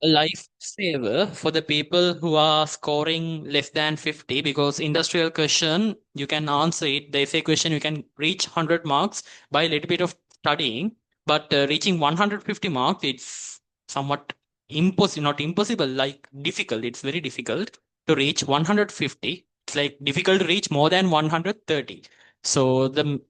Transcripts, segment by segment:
a lifesaver for the people who are scoring less than 50, because industrial question, you can answer it. The essay question, you can reach 100 marks by a little bit of studying, but reaching 150 marks, it's somewhat impossible, not impossible, like difficult. It's very difficult to reach 150. It's like difficult to reach more than 130. So the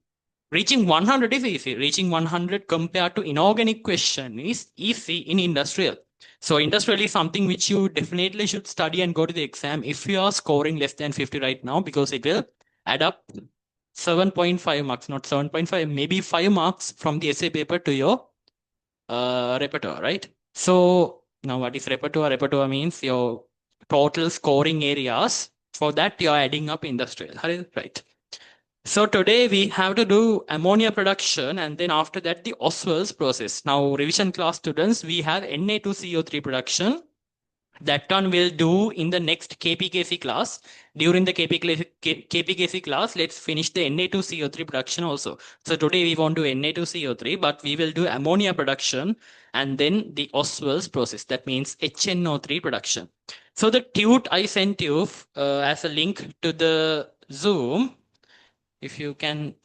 reaching 100 is easy. Reaching 100 compared to inorganic question is easy in industrial. So industrial is something which you definitely should study and go to the exam if you are scoring less than 50 right now, because it will add up 7.5 marks, not 7.5, maybe 5 marks from the essay paper to your repertoire, right? So now what is repertoire? Repertoire means your total scoring areas. For that, you are adding up industrial, right? So today we have to do ammonia production, and then after that the Ostwalds process. Now revision class students, we have Na2CO3 production. That one we'll do in the next KPKC class. During the KPKC class, let's finish the Na2CO3 production also. So today we won't do Na2CO3, but we will do ammonia production and then the Ostwalds process. That means HNO3 production. So the tute I sent you as a link to the Zoom. If you can,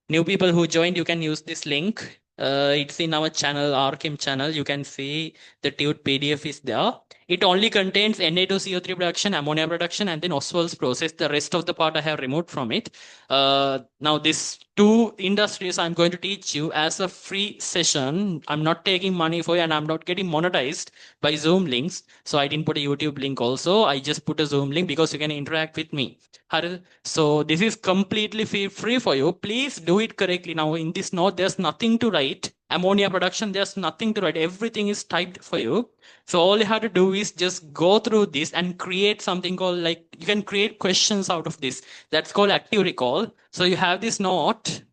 new people who joined, you can use this link. It's in our channel, RCHEM channel. You can see the tute PDF is there. It only contains Na2CO3 production, ammonia production, and then Ostwald's process. The rest of the part I have removed from it. Now, these two industries I'm going to teach you as a free session. I'm not taking money for you, and I'm not getting monetized by Zoom links. So I didn't put a YouTube link also. I just put a Zoom link because you can interact with me. Haril, so this is completely free for you. Please do it correctly. Now in this note, there's nothing to write. Ammonia production, there's nothing to write. Everything is typed for you. So all you have to do is just go through this and create something called, like, you can create questions out of this. That's called active recall. So you have this note.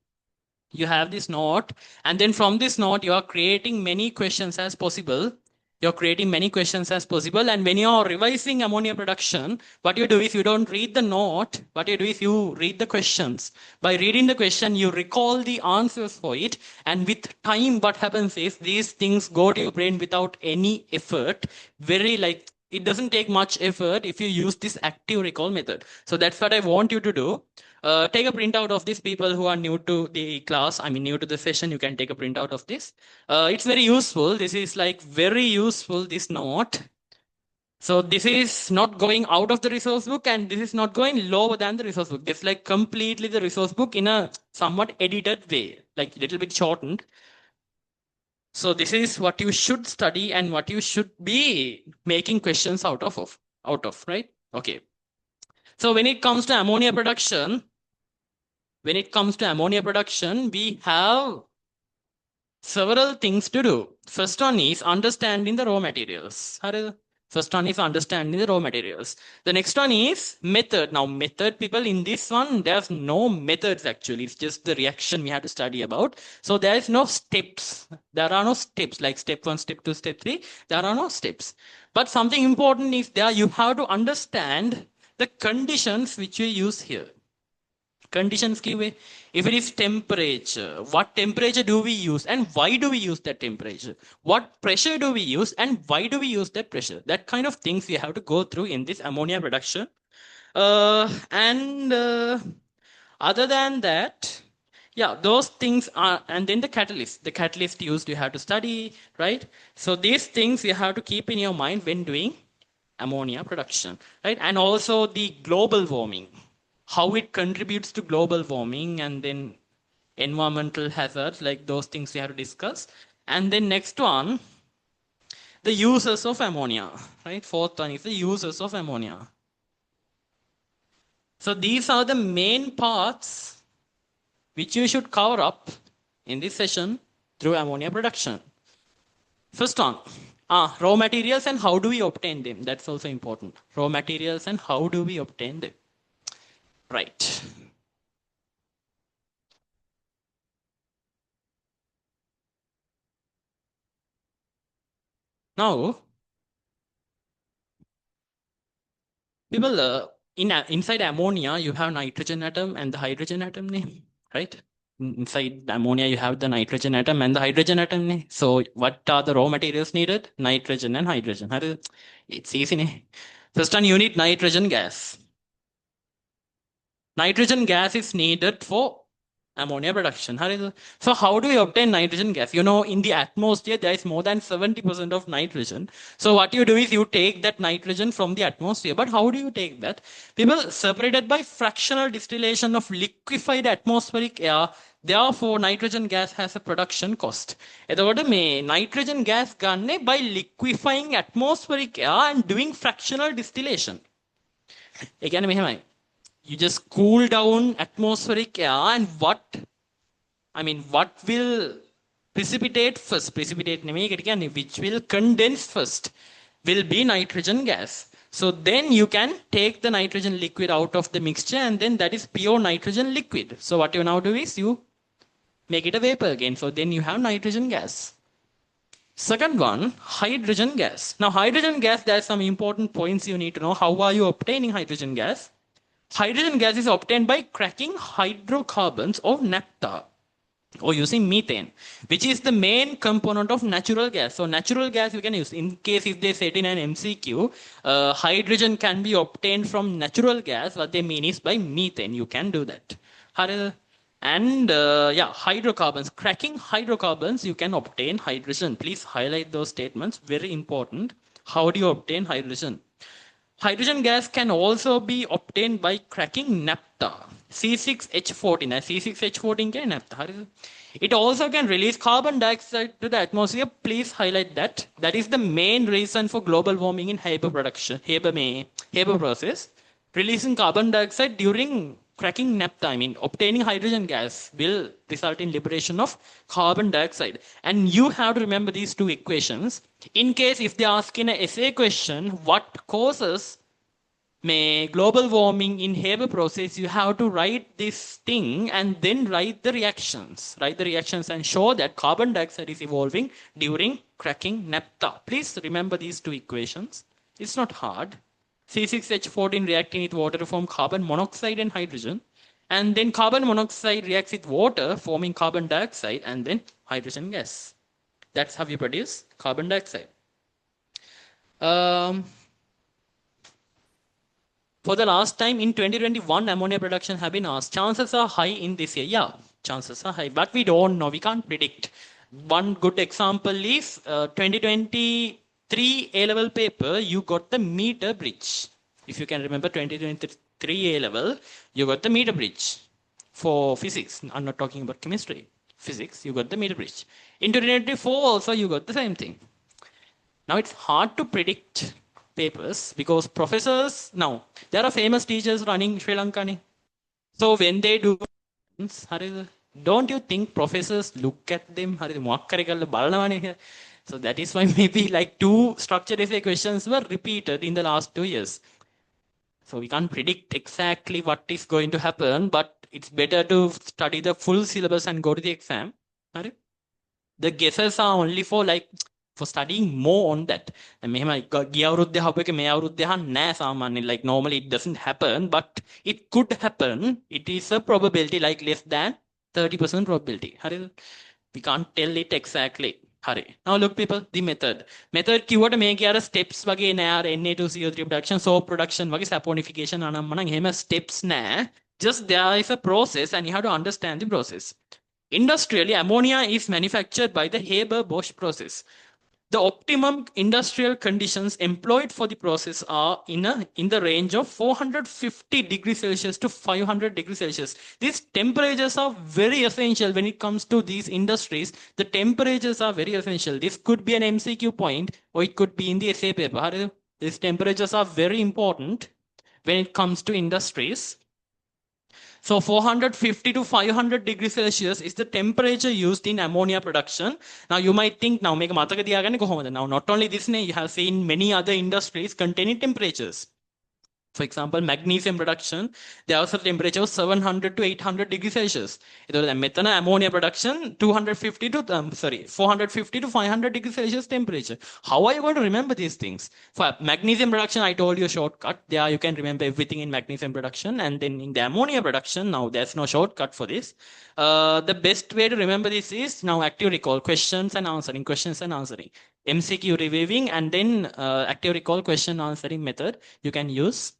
You have this note, and then from this note, you are creating many questions as possible. You're creating many questions as possible. And when you're revising ammonia production, what you do is you don't read the note. What you do is you read the questions. By reading the question, you recall the answers for it. And with time, what happens is these things go to your brain without any effort. Very, like, it doesn't take much effort if you use this active recall method. So that's what I want you to do. Take a printout of these. People who are new to the class, I mean new to the session, you can take a printout of this. It's very useful. This is like very useful, this note. So this is not going out of the resource book, and this is not going lower than the resource book. It's like completely the resource book in a somewhat edited way, like a little bit shortened. So this is what you should study and what you should be making questions out of, right? Okay. So when it comes to ammonia production, we have several things to do. First one is understanding the raw materials. First one is understanding the raw materials. The next one is method. Now, method, people, in this one, there's no methods actually. It's just the reaction we have to study about. So there is no steps. There are no steps like step 1, step 2, step 3. There are no steps. But something important is there. You have to understand the conditions which you use here. Conditions give way. If it is temperature, what temperature do we use and why do we use that temperature? What pressure do we use and why do we use that pressure? That kind of things we have to go through in this ammonia production. And other than that, yeah, those things are, and then the catalyst used you have to study, right? So these things you have to keep in your mind when doing ammonia production, right? And also the global warming, how it contributes to global warming, and then environmental hazards, like those things we have to discuss. And then next one, the uses of ammonia, right? Fourth one is the uses of ammonia. So these are the main parts which you should cover up in this session through ammonia production. First one, raw materials and how do we obtain them? That's also important. Raw materials and how do we obtain them? Right. Now, people, inside ammonia, you have nitrogen atom and the hydrogen atom name, right? inside the ammonia, you have the nitrogen atom and the hydrogen atom. So what are the raw materials needed? Nitrogen and hydrogen. It's easy. First one, you need nitrogen gas. Nitrogen gas is needed for ammonia production. So how do we obtain nitrogen gas? In the atmosphere, there is more than 70% of nitrogen. So what you do is you take that nitrogen from the atmosphere. But how do you take that? People separated by fractional distillation of liquefied atmospheric air. Therefore, nitrogen gas has a production cost. එතකොට මේ nitrogen gas ගන්නේ by liquefying atmospheric air and doing fractional distillation. ඒ කියන්නේ මෙහෙමයි. You just cool down atmospheric air and what will precipitate first? Precipitate which will condense first will be nitrogen gas. So then you can take the nitrogen liquid out of the mixture and then that is pure nitrogen liquid. So what you now do is you make it a vapor again. So then you have nitrogen gas. Second one, hydrogen gas. Now hydrogen gas, there are some important points you need to know. How are you obtaining hydrogen gas? Hydrogen gas is obtained by cracking hydrocarbons or naphtha or using methane, which is the main component of natural gas. So natural gas you can use. In case if they said in an MCQ, hydrogen can be obtained from natural gas, what they mean is by methane. You can do that. And hydrocarbons. Cracking hydrocarbons, you can obtain hydrogen. Please highlight those statements. Very important. How do you obtain hydrogen? Hydrogen gas can also be obtained by cracking naphtha, C6H14. C6H14 is naphtha. It also can release carbon dioxide to the atmosphere. Please highlight that. That is the main reason for global warming in Haber process. Releasing carbon dioxide during cracking naphtha, obtaining hydrogen gas will result in liberation of carbon dioxide. And you have to remember these two equations. In case if they ask in an essay question, what causes global warming in Haber process, you have to write this thing and then write the reactions. Write the reactions and show that carbon dioxide is evolving during cracking naphtha. Please remember these two equations. It's not hard. C6H14 reacting with water to form carbon monoxide and hydrogen. And then carbon monoxide reacts with water forming carbon dioxide and then hydrogen gas. That's how you produce carbon dioxide. For the last time in 2021, ammonia production have been asked. Chances are high in this year. Yeah, chances are high, but we don't know. We can't predict. One good example is 2023 A-level paper, you got the meter bridge. If you can remember 2023 A-level, you got the meter bridge for physics. I'm not talking about chemistry. Physics, you got the meter bridge. In 2024 also, you got the same thing. Now it's hard to predict papers because professors, now there are famous teachers running Sri Lanka. So when they do, don't you think professors look at them? So that is why maybe like 2 structured essay questions were repeated in the last 2 years. So we can't predict exactly what is going to happen, but it's better to study the full syllabus and go to the exam. The guesses are only for studying more on that. Like normally it doesn't happen, but it could happen. It is a probability like less than 30% probability. We can't tell it exactly. Now look people, the method. Method keyword make steps wage na Na2CO3 production, soap production wage saponification steps na. Just there is a process and you have to understand the process. Industrially, ammonia is manufactured by the Haber process. The optimum industrial conditions employed for the process are in the range of 450 degrees Celsius to 500 degrees Celsius. These temperatures are very essential when it comes to these industries. The temperatures are very essential. This could be an MCQ point or it could be in the essay paper. These temperatures are very important when it comes to industries. So 450 to 500 degrees Celsius is the temperature used in ammonia production. Now you might think, now not only this, you have seen many other industries containing temperatures. For example, magnesium production, the outside temperature was 700 to 800 degrees Celsius. Methane ammonia production, 450 to 500 degrees Celsius temperature. How are you going to remember these things? For magnesium production, I told you a shortcut. There you can remember everything in magnesium production. And then in the ammonia production, now there's no shortcut for this. The best way to remember this is now active recall, questions and answering, MCQ reviewing, and then active recall question answering method you can use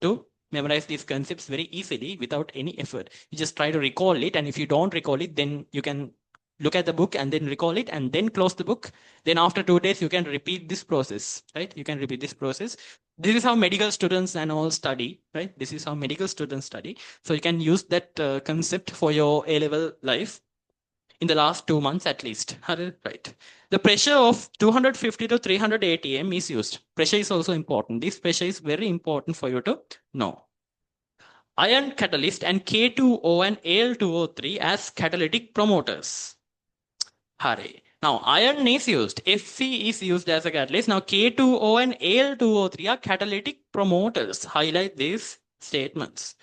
to memorize these concepts very easily without any effort. You just try to recall it, and if you don't recall it, then you can look at the book and then recall it and then close the book. Then after 2 days, you can repeat this process, right? You can repeat this process. This is how medical students and all study, right? This is how medical students study. So you can use that concept for your A-level life in the last 2 months at least. Right. The pressure of 250 to 300 ATM is used. Pressure is also important. This pressure is very important for you to know. Iron catalyst and K2O and Al2O3 as catalytic promoters. Hurry. Now, iron is used. Fe is used as a catalyst. Now, K2O and Al2O3 are catalytic promoters. Highlight these statements.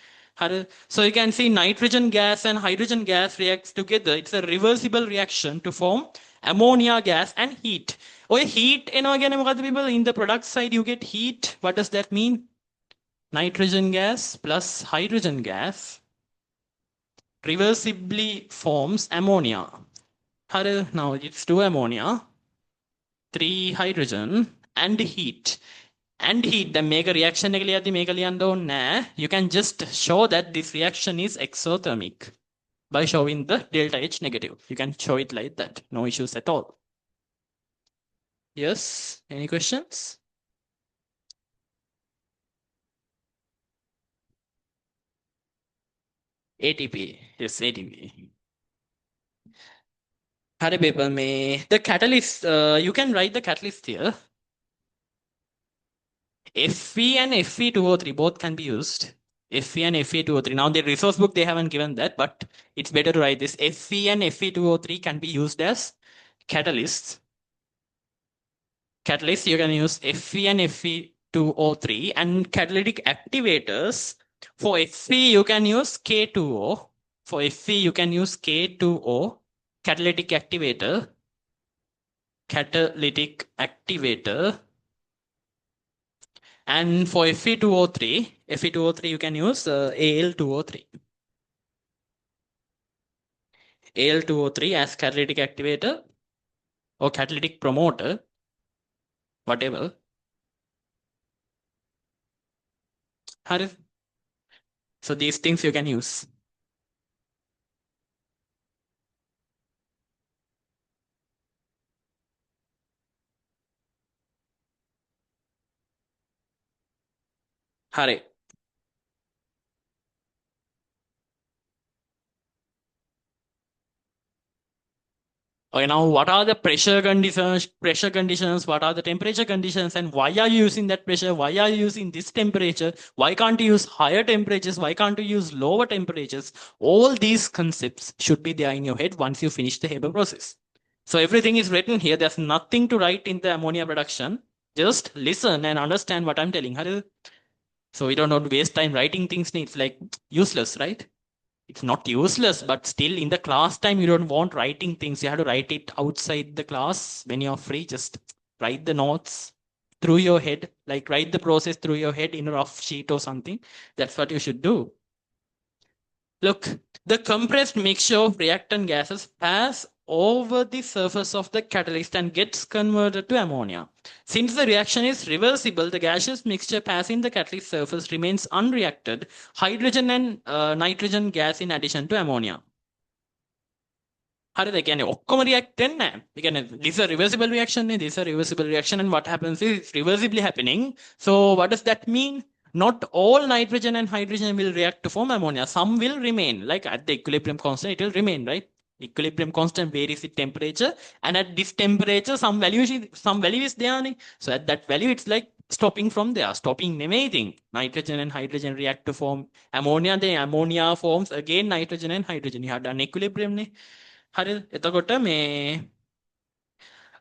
So you can see nitrogen gas and hydrogen gas reacts together. It's a reversible reaction to form ammonia gas and heat. Heat, people, in the product side, you get heat. What does that mean? Nitrogen gas plus hydrogen gas reversibly forms ammonia. Now it's 2 ammonia, 3 hydrogen, and heat. And heat, the make a reaction, you can just show that this reaction is exothermic by showing the delta H negative. You can show it like that. No issues at all. Yes, any questions? ATP, yes, ATP. The catalyst, you can write the catalyst here. Fe and Fe2O3 both can be used. Fe and Fe2O3. Now the resource book, they haven't given that, but it's better to write this. Fe and Fe2O3 can be used as catalysts. Catalysts, you can use Fe and Fe2O3, and catalytic activators. For Fe, you can use K2O. For Fe, you can use K2O, catalytic activator. Catalytic activator. And for Fe2O3, you can use Al2O3. Al2O3 as catalytic activator or catalytic promoter, whatever. So these things you can use. Hare. Okay, now what are the pressure conditions, what are the temperature conditions, and why are you using that pressure? Why are you using this temperature? Why can't you use higher temperatures? Why can't you use lower temperatures? All these concepts should be there in your head once you finish the Haber process. So everything is written here. There's nothing to write in the ammonia production. Just listen and understand what I'm telling. So we don't want to waste time writing things. It's like useless, right? It's not useless, but still in the class time, you don't want writing things. You have to write it outside the class when you're free. Just write the notes through your head, like write the process through your head in a rough sheet or something. That's what you should do. Look, the compressed mixture of reactant gases pass over the surface of the catalyst and gets converted to ammonia. Since the reaction is reversible, the gaseous mixture passing the catalyst surface remains unreacted, hydrogen and nitrogen gas in addition to ammonia. How do they react then? This is a reversible reaction. This is a reversible reaction, and what happens is it's reversibly happening. So what does that mean? Not all nitrogen and hydrogen will react to form ammonia. Some will remain, like at the equilibrium constant, it will remain, right? Equilibrium constant varies with temperature, and at this temperature, some value is there. So at that value, it's like stopping from there. Stopping amazing. Nitrogen and hydrogen react to form ammonia. The ammonia forms again nitrogen and hydrogen. You have done equilibrium.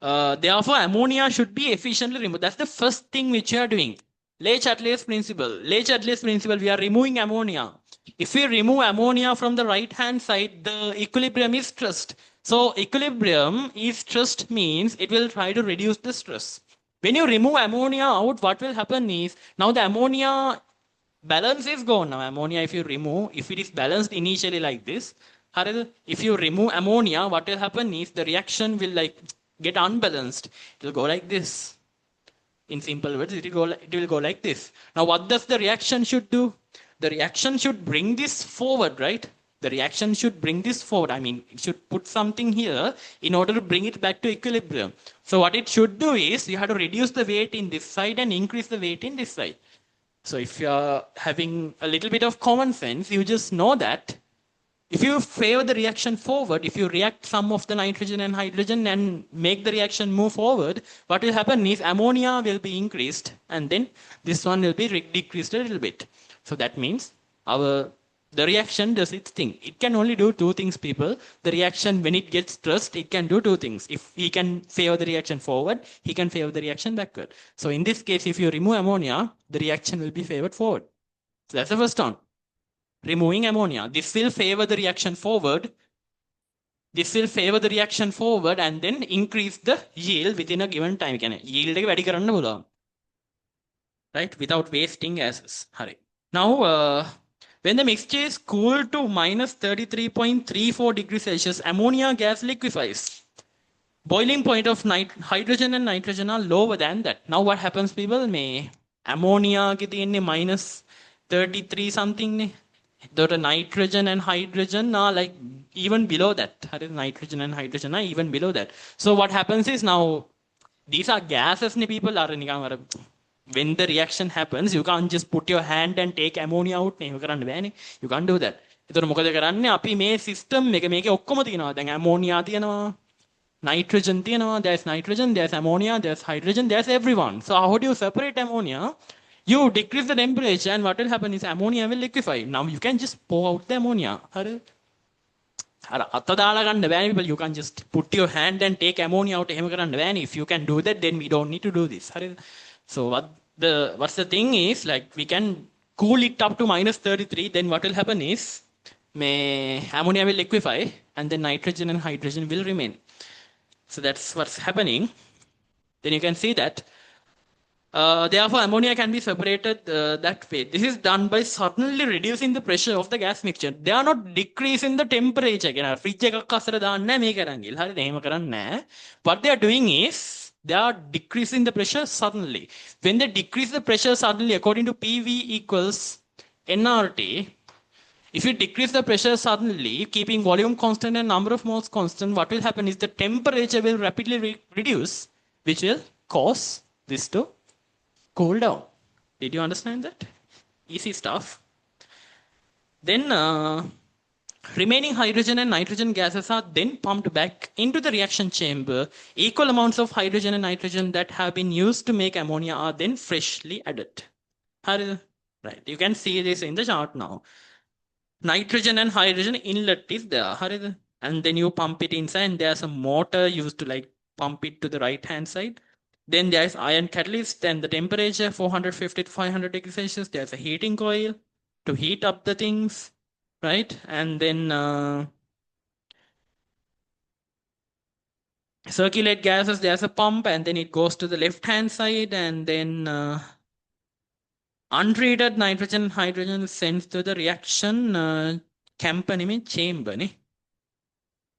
Therefore, ammonia should be efficiently removed. That's the first thing which you are doing. Le-Chatelier's principle. Le-Chatelier's principle, we are removing ammonia. If we remove ammonia from the right-hand side, the equilibrium is stressed. So equilibrium is stressed means it will try to reduce the stress. When you remove ammonia out, what will happen is, now the ammonia balance is gone. Now ammonia, if you remove, if it is balanced initially like this, if you remove ammonia, what will happen is the reaction will like get unbalanced. It will go like this. In simple words, it will go like this. Now, what does the reaction should do? The reaction should bring this forward, right? The reaction should bring this forward. I mean, it should put something here in order to bring it back to equilibrium. So what it should do is you have to reduce the weight in this side and increase the weight in this side. So if you're having a little bit of common sense, you just know that if you favor the reaction forward, if you react some of the nitrogen and hydrogen and make the reaction move forward, what will happen is ammonia will be increased and then this one will be decreased a little bit. So that means the reaction does its thing. It can only do two things, people. The reaction, when it gets stressed, it can do two things. If he can favor the reaction forward, he can favor the reaction backward. So in this case, if you remove ammonia, the reaction will be favored forward. So that's the first one. Removing ammonia. This will favor the reaction forward. This will favor the reaction forward and then increase the yield within a given time. Yield එක වැඩි කරන්න පුළුවන්. Right? Without wasting gases. Hari. Now, when the mixture is cooled to minus 33.34 degrees Celsius, ammonia gas liquefies. Boiling point of hydrogen and nitrogen are lower than that. Now what happens, people? May ammonia get in minus 33 something. The nitrogen and hydrogen are like even below that. Nitrogen and hydrogen are even below that. So what happens is, now these are gases, people are when the reaction happens, you can't just put your hand and take ammonia out. You can't do that. ඒතර මොකද කරන්නේ? අපි මේ system එක මේකේ ඔක්කොම තියෙනවා. දැන් ammonia තියෙනවා, nitrogen තියෙනවා, there's nitrogen, there's ammonia, there's hydrogen, there's everyone. So how do you separate ammonia? You decrease the temperature and what will happen is ammonia will liquefy. Now you can just pour out the ammonia. You can just put your hand and take ammonia out. If you can do that, then we don't need to do this. So what's the thing is, like, we can cool it up to minus 33. Then what will happen is ammonia will liquefy and then nitrogen and hydrogen will remain. So that's what's happening. Then you can see that therefore, ammonia can be separated that way. This is done by suddenly reducing the pressure of the gas mixture. They are not decreasing the temperature. What they are doing is, they are decreasing the pressure suddenly. When they decrease the pressure suddenly, according to PV equals nRT, if you decrease the pressure suddenly, keeping volume constant and number of moles constant, what will happen is the temperature will rapidly reduce, which will cause this to cool down. Did you understand that? Easy stuff. Then remaining hydrogen and nitrogen gases are then pumped back into the reaction chamber. Equal amounts of hydrogen and nitrogen that have been used to make ammonia are then freshly added. Right. You can see this in the chart now. Nitrogen and hydrogen inlet is there. And then you pump it inside and there's a motor used to like pump it to the right hand side. Then there is iron catalyst and the temperature 450 to 500 degrees Celsius. There's a heating coil to heat up the things, right? And then circulate gases, there's a pump and then it goes to the left hand side and then untreated nitrogen and hydrogen sent to the reaction chamber.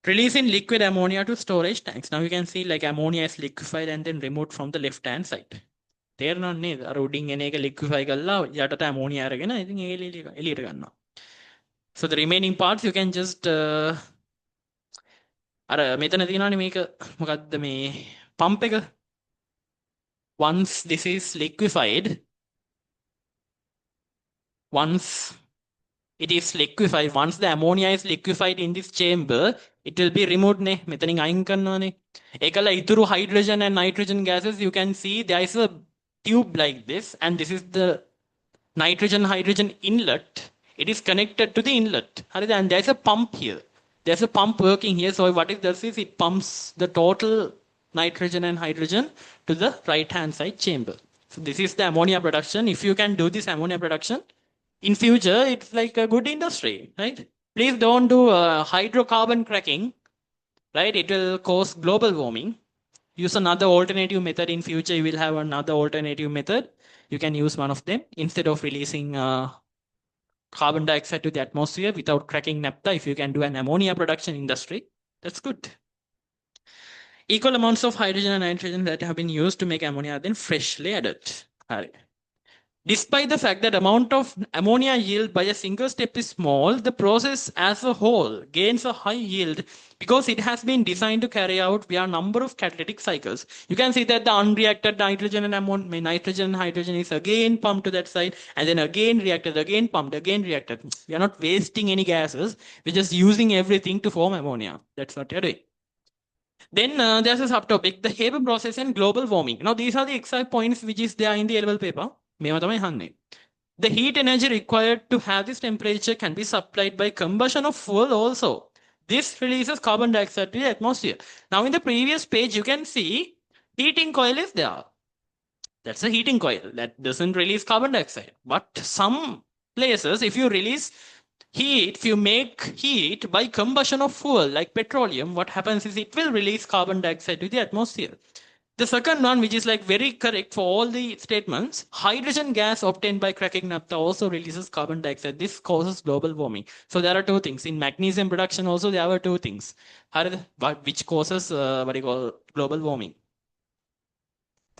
Releasing liquid ammonia to storage tanks. Now you can see like ammonia is liquefied and then removed from the left hand side. තේරෙනවද නේද? අර උඩින් එන එක liquefy කරලා යටට ammonia අරගෙන ඉතින් ඒක එළියට ගන්නවා. So the remaining parts you can just අර මෙතන තියෙනවානේ මේක මොකද්ද මේ pump එක. Once this is liquefied, once it is liquefied, once the ammonia is liquefied in this chamber, it will be removed ne මෙතනින් අයින් කරනවානේ. ඒකල ඉතුරු hydrogen and nitrogen gases, you can see there is a tube like this and this is the nitrogen hydrogen inlet. It is connected to the inlet. And there's a pump here. There's a pump working here. So what it does is it pumps the total nitrogen and hydrogen to the right hand side chamber. So this is the ammonia production. If you can do this ammonia production, in future, it's like a good industry, right? Please don't do hydrocarbon cracking, right? It will cause global warming. Use another alternative method in future. You will have another alternative method. You can use one of them instead of releasing carbon dioxide to the atmosphere without cracking naphtha. If you can do an ammonia production industry, that's good. Equal amounts of hydrogen and nitrogen that have been used to make ammonia are then freshly added. Despite the fact that amount of ammonia yield by a single step is small, the process as a whole gains a high yield because it has been designed to carry out via a number of catalytic cycles. You can see that the unreacted nitrogen and ammonia, nitrogen and hydrogen is again pumped to that side and then again reacted, again pumped, again reacted. We are not wasting any gases. We're just using everything to form ammonia. That's what you're doing. Then there's a subtopic, the Haber process and global warming. Now, these are the exact points which is there in the A-level paper. The heat energy required to have this temperature can be supplied by combustion of fuel also. This releases carbon dioxide to the atmosphere. Now, in the previous page, you can see heating coil is there. That's a heating coil that doesn't release carbon dioxide. But some places, if you release heat, if you make heat by combustion of fuel like petroleum, what happens is it will release carbon dioxide to the atmosphere. The second one, which is like very correct for all the statements, hydrogen gas obtained by cracking naphtha also releases carbon dioxide. This causes global warming. So there are two things. In magnesium production also there are two things, which causes what you call global warming.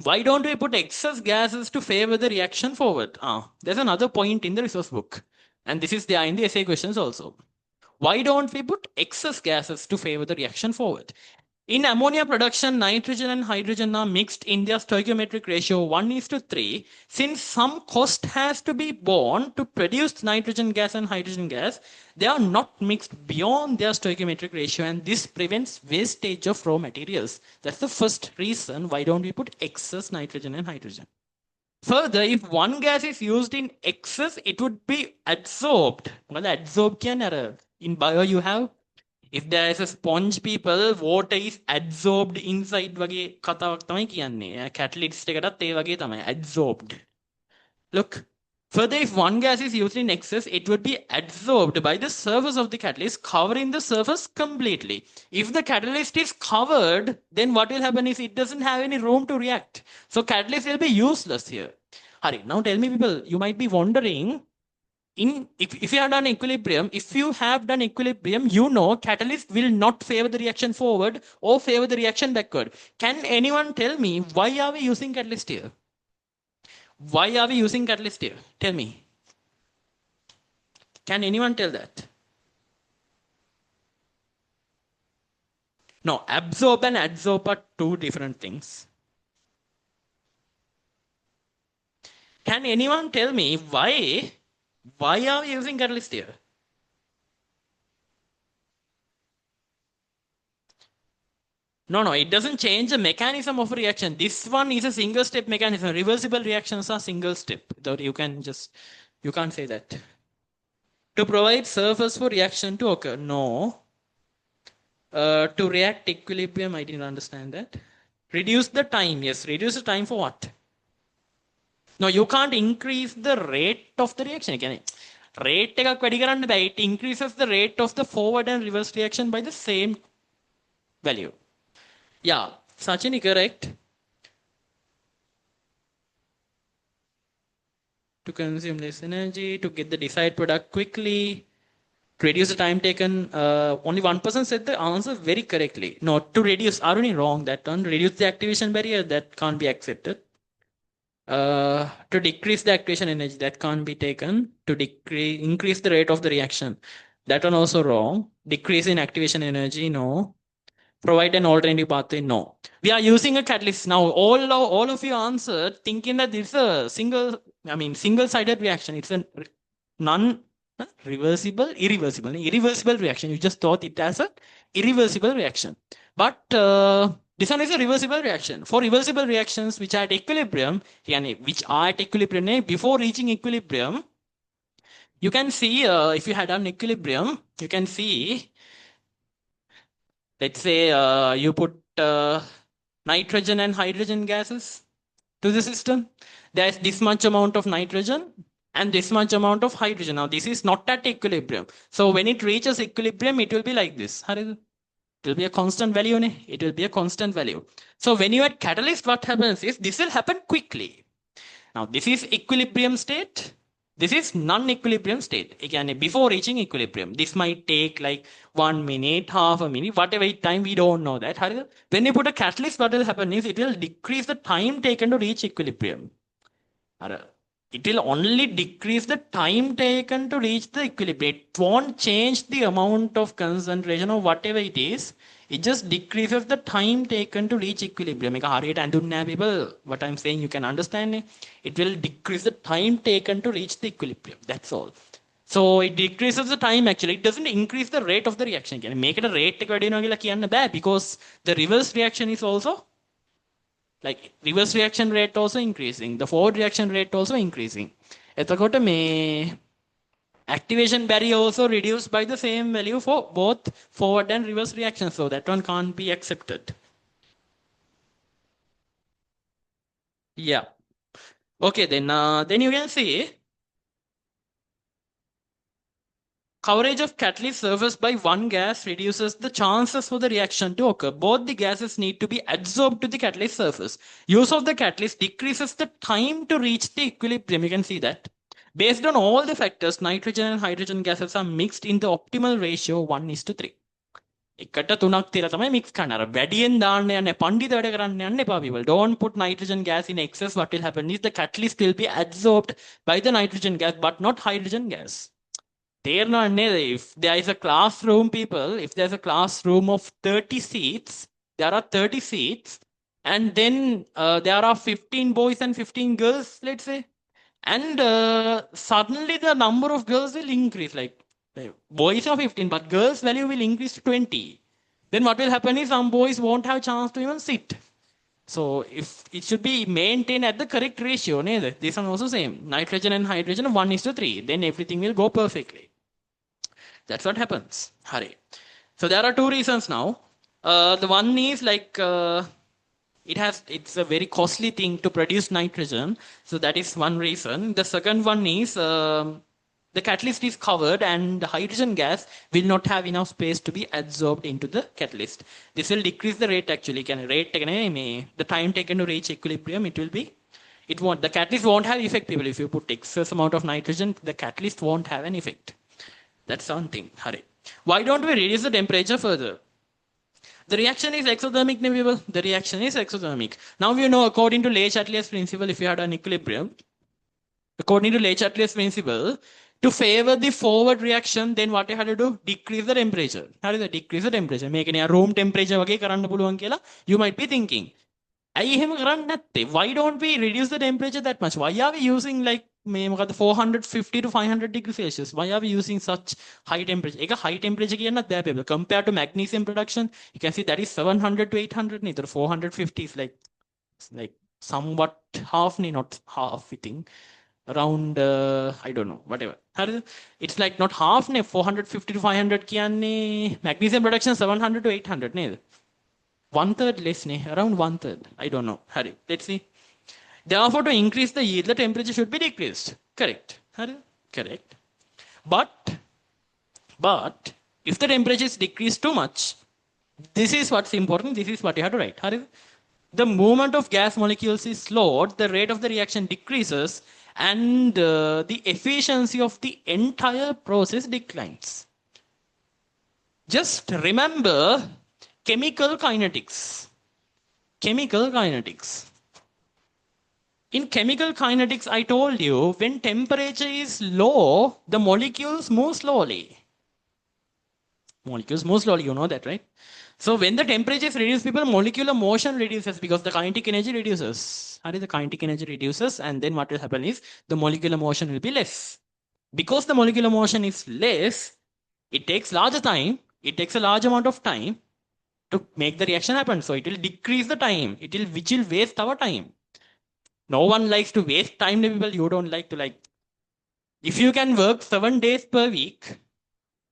Why don't we put excess gases to favor the reaction forward? There's another point in the resource book. And this is there in the essay questions also. Why don't we put excess gases to favor the reaction forward? In ammonia production, nitrogen and hydrogen are mixed in their stoichiometric ratio 1:3. Since some cost has to be borne to produce nitrogen gas and hydrogen gas, they are not mixed beyond their stoichiometric ratio, and this prevents wastage of raw materials. That's the first reason why don't we put excess nitrogen and hydrogen. Further, if one gas is used in excess, it would be adsorbed. Well, adsorbed in bio you have, if there is a sponge people, water is adsorbed inside වගේ කතාවක් තමයි කියන්නේ. Catalyst එකටත් ඒ වගේ තමයි adsorbed. Look, further, if one gas is used in excess, it would be adsorbed by the surface of the catalyst, covering the surface completely. If the catalyst is covered, then what will happen is it doesn't have any room to react. So catalyst will be useless here. Hari, now tell me people, you might be wondering, if you have done equilibrium, you know catalyst will not favor the reaction forward or favor the reaction backward. Can anyone tell me why are we using catalyst here? Why are we using catalyst here? Tell me. Can anyone tell that? No, absorb and adsorb are two different things. Can anyone tell me why are we using catalyst here? No, it doesn't change the mechanism of a reaction. This one is a single step mechanism. Reversible reactions are single step. You can't say that. To provide surface for reaction to occur. No. To react equilibrium, I didn't understand that. Reduce the time. Yes, reduce the time for what? No, you can't increase the rate of the reaction. Rate it increases the rate of the forward and reverse reaction by the same value. Yeah, Sachin, correct. To consume less energy, to get the desired product quickly, to reduce the time taken. Only 1% said the answer very correctly. No, to reduce, Aruni wrong that one. Reduce the activation barrier, that can't be accepted. To decrease the activation energy, that can't be taken. To increase the rate of the reaction, that one also wrong. Decrease in activation energy, no. Provide an alternative pathway, no. We are using a catalyst now. All of you answered thinking that this is a single-sided reaction. It's a irreversible reaction. You just thought it as a irreversible reaction. But this one is a reversible reaction. For reversible reactions which are at equilibrium, before reaching equilibrium, you can see, if you had done equilibrium, you can see, let's say you put nitrogen and hydrogen gases. to the system. There's this much amount of nitrogen and this much amount of hydrogen. Now, this is not at equilibrium. So when it reaches equilibrium, it will be like this. It will be a constant value. It will be a constant value. So when you add catalyst, what happens is this will happen quickly. Now, this is equilibrium state. This is non-equilibrium state. Again, before reaching equilibrium, this might take like 1 minute, half a minute, whatever time, we don't know that. When you put a catalyst, what will happen is it will decrease the time taken to reach equilibrium. It will only decrease the time taken to reach the equilibrium. It won't change the amount of concentration or whatever it is. It just decreases the time taken to reach equilibrium. People, what I'm saying, you can understand. It will decrease the time taken to reach the equilibrium. That's all. So it decreases the time actually. It doesn't increase the rate of the reaction. Can make it a rate because the reverse reaction is also like reverse reaction rate also increasing. The forward reaction rate also increasing. එතකොට මේ activation barrier also reduced by the same value for both forward and reverse reactions. So that one can't be accepted. Yeah. Okay, then you can see coverage of catalyst surface by one gas reduces the chances for the reaction to occur. Both the gases need to be adsorbed to the catalyst surface. Use of the catalyst decreases the time to reach the equilibrium. You can see that. Based on all the factors, nitrogen and hydrogen gases are mixed in the optimal ratio 1:3. එකට තුනක් තියලා තමයි mix කරන්න. අර වැඩියෙන් දාන්න යන්නේ පණ්ඩිත වැඩ කරන්න යන්න එපා people. Don't put nitrogen gas in excess. What will happen is the catalyst will be absorbed by the nitrogen gas but not hydrogen gas. If there is a classroom, people, if there's a classroom of 30 seats, there are 30 seats, and then there are 15 boys and 15 girls, let's say, and suddenly the number of girls will increase. Like boys are 15, but girls' value will increase to 20. Then what will happen is some boys won't have a chance to even sit. So if it should be maintained at the correct ratio, this one also same. Nitrogen and hydrogen 1:3. Then everything will go perfectly. That's what happens. Hurry. So there are two reasons now. The one is like it's a very costly thing to produce nitrogen. So that is one reason. The second one is the catalyst is covered and the hydrogen gas will not have enough space to be absorbed into the catalyst. This will decrease the rate actually. The time taken to reach equilibrium, the catalyst won't have effect, people. If you put excess amount of nitrogen, the catalyst won't have an effect. That's one thing. Hurry. Why don't we reduce the temperature further? The reaction is exothermic, people. The reaction is exothermic. Now you know, according to Le-Chatelier's principle, if you had an equilibrium, according to Le-Chatelier's principle, to favor the forward reaction, then what you have to do? Decrease the temperature. How does it decrease the temperature? Make a room temperature. You might be thinking, why don't we reduce the temperature that much? Why are we using like 450 to 500 degrees Celsius? Why are we using such high temperature? High temperature compared to magnesium production, you can see that is 700 to 800. Neither 450 is like somewhat half, not half, I think. Around I don't know, whatever. It's like not half, 450 to 500 magnesium production 700 to 800. 1/3 less, around 1/3. I don't know. Let's see. Therefore, to increase the yield, the temperature should be decreased. Correct. Correct. But if the temperature is decreased too much, this is what's important. This is what you have to write. The movement of gas molecules is slowed, the rate of the reaction decreases, and the efficiency of the entire process declines. Just remember chemical kinetics. Chemical kinetics. In chemical kinetics, I told you, when temperature is low, the molecules move slowly. Molecules move slowly, you know that, right? So when the temperature is reduced, people, molecular motion reduces because the kinetic energy reduces. The kinetic energy reduces, and then what will happen is the molecular motion will be less. Because the molecular motion is less, it takes larger time. It takes a large amount of time to make the reaction happen. So it will decrease the time. Which will waste our time. No one likes to waste time, people. You don't like to if you can work 7 days per week,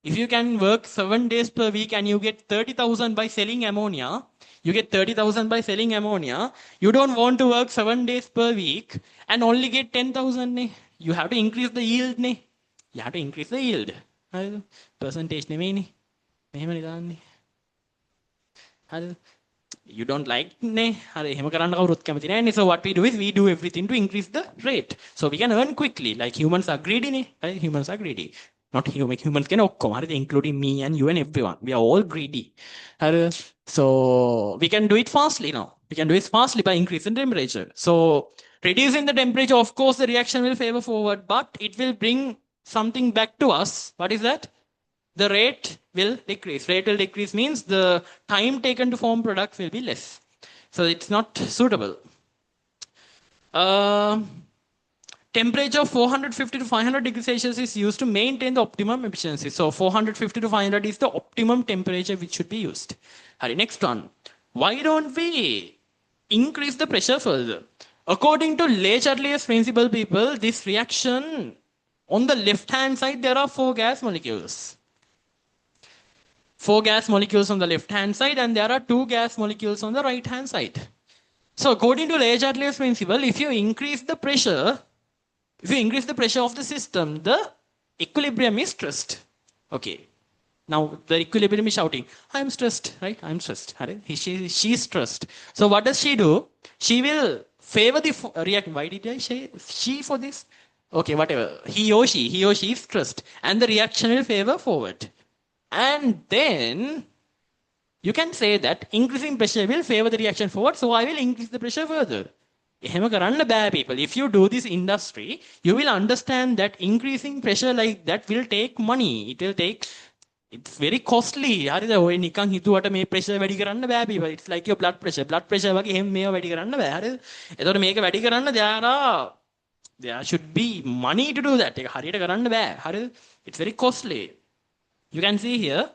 If you can work 7 days per week and you get 30,000 by selling ammonia, you get 30,000 by selling ammonia, you don't want to work 7 days per week and only get 10,000 ne. You have to increase the yield ne. You have to increase the yield. Percentage නෙමෙයි නේ. මෙහෙමනේ දාන්නේ. හරිද? You don't like ne. හරි එහෙම කරන්න කවුරුත් කැමති නැහැ නේ. So what we do is we do everything to increase the rate. So we can earn quickly. Like humans are greedy නේ. Right? Humans are greedy. Not humans can ඔක්කොම හරිද? Including me and you and everyone. We are all greedy. හරිද? So we can do it fastly now. We can do it fastly by increasing temperature. So reducing the temperature, of course, the reaction will favor forward, but it will bring something back to us. What is that? The rate will decrease. Rate will decrease means the time taken to form products will be less. So it's not suitable. Temperature 450 to 500 degrees Celsius is used to maintain the optimum efficiency. So 450 to 500 is the optimum temperature which should be used. Next one. Why don't we increase the pressure further? According to Le-Chatelier's principle, people, this reaction, on the left-hand side, there are 4 gas molecules. 4 gas molecules on the left-hand side, and there are 2 gas molecules on the right-hand side. So according to Le-Chatelier's principle, if you increase the pressure of the system, the equilibrium is stressed. Okay. Now the equilibrium is shouting, I'm stressed, right? I'm stressed. She's stressed. So what does she do? She will favor the reaction. Why did I say she for this? Okay, whatever. He or she is stressed. And the reaction will favor forward. And then you can say that increasing pressure will favor the reaction forward. So I will increase the pressure further. එහෙම කරන්න බෑ people. If you do this industry, you will understand that increasing pressure like that will take money. It's very costly. හරිද? ඔය නිකන් හිතුවට මේ pressure වැඩි කරන්න බෑ people. It's like your blood pressure. Blood pressure වගේ එහෙම මේව වැඩි කරන්න බෑ. හරිද? එතකොට මේක වැඩි කරන්න there should be money to do that. ඒක හරියට කරන්න බෑ. හරිද? It's very costly. You can see here,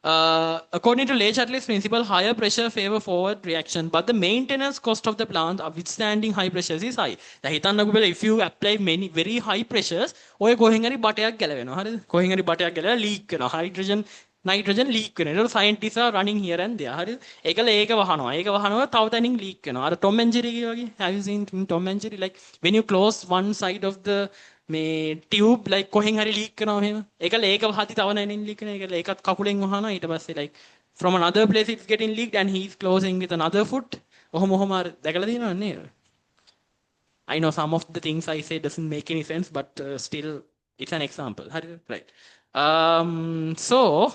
according to Le-Chatelier's principle, higher pressure favor forward reaction, but the maintenance cost of the plant of withstanding high pressures is high. If you apply many very high pressures, ඔය කොහෙන් හරි බටයක් ගැලවෙනවා. හරිද? කොහෙන් හරි බටයක් ගැලවෙලා leak කරනවා. Nitrogen leak කරනවා. ඒතකොට scientists are running here and there. හරිද? ඒකල ඒක වහනවා. තව තැනින් leak කරනවා. අර Tom and Jerry වගේ. Have you seen Tom and Jerry? Like when you close one side of the tube, like කොහෙන් හරි leak කරනවා එහෙම. ඒකල ඒක වහති තව නැනින් leak කරනවා. ඒකල ඒකත් කකුලෙන් වහනවා. ඊට පස්සේ like from another place it's getting leaked and he's closing with another foot. ඔහොම දැකලා තියෙනවද නේද? I know some of the things I say doesn't make any sense, but still it's an example. Right. So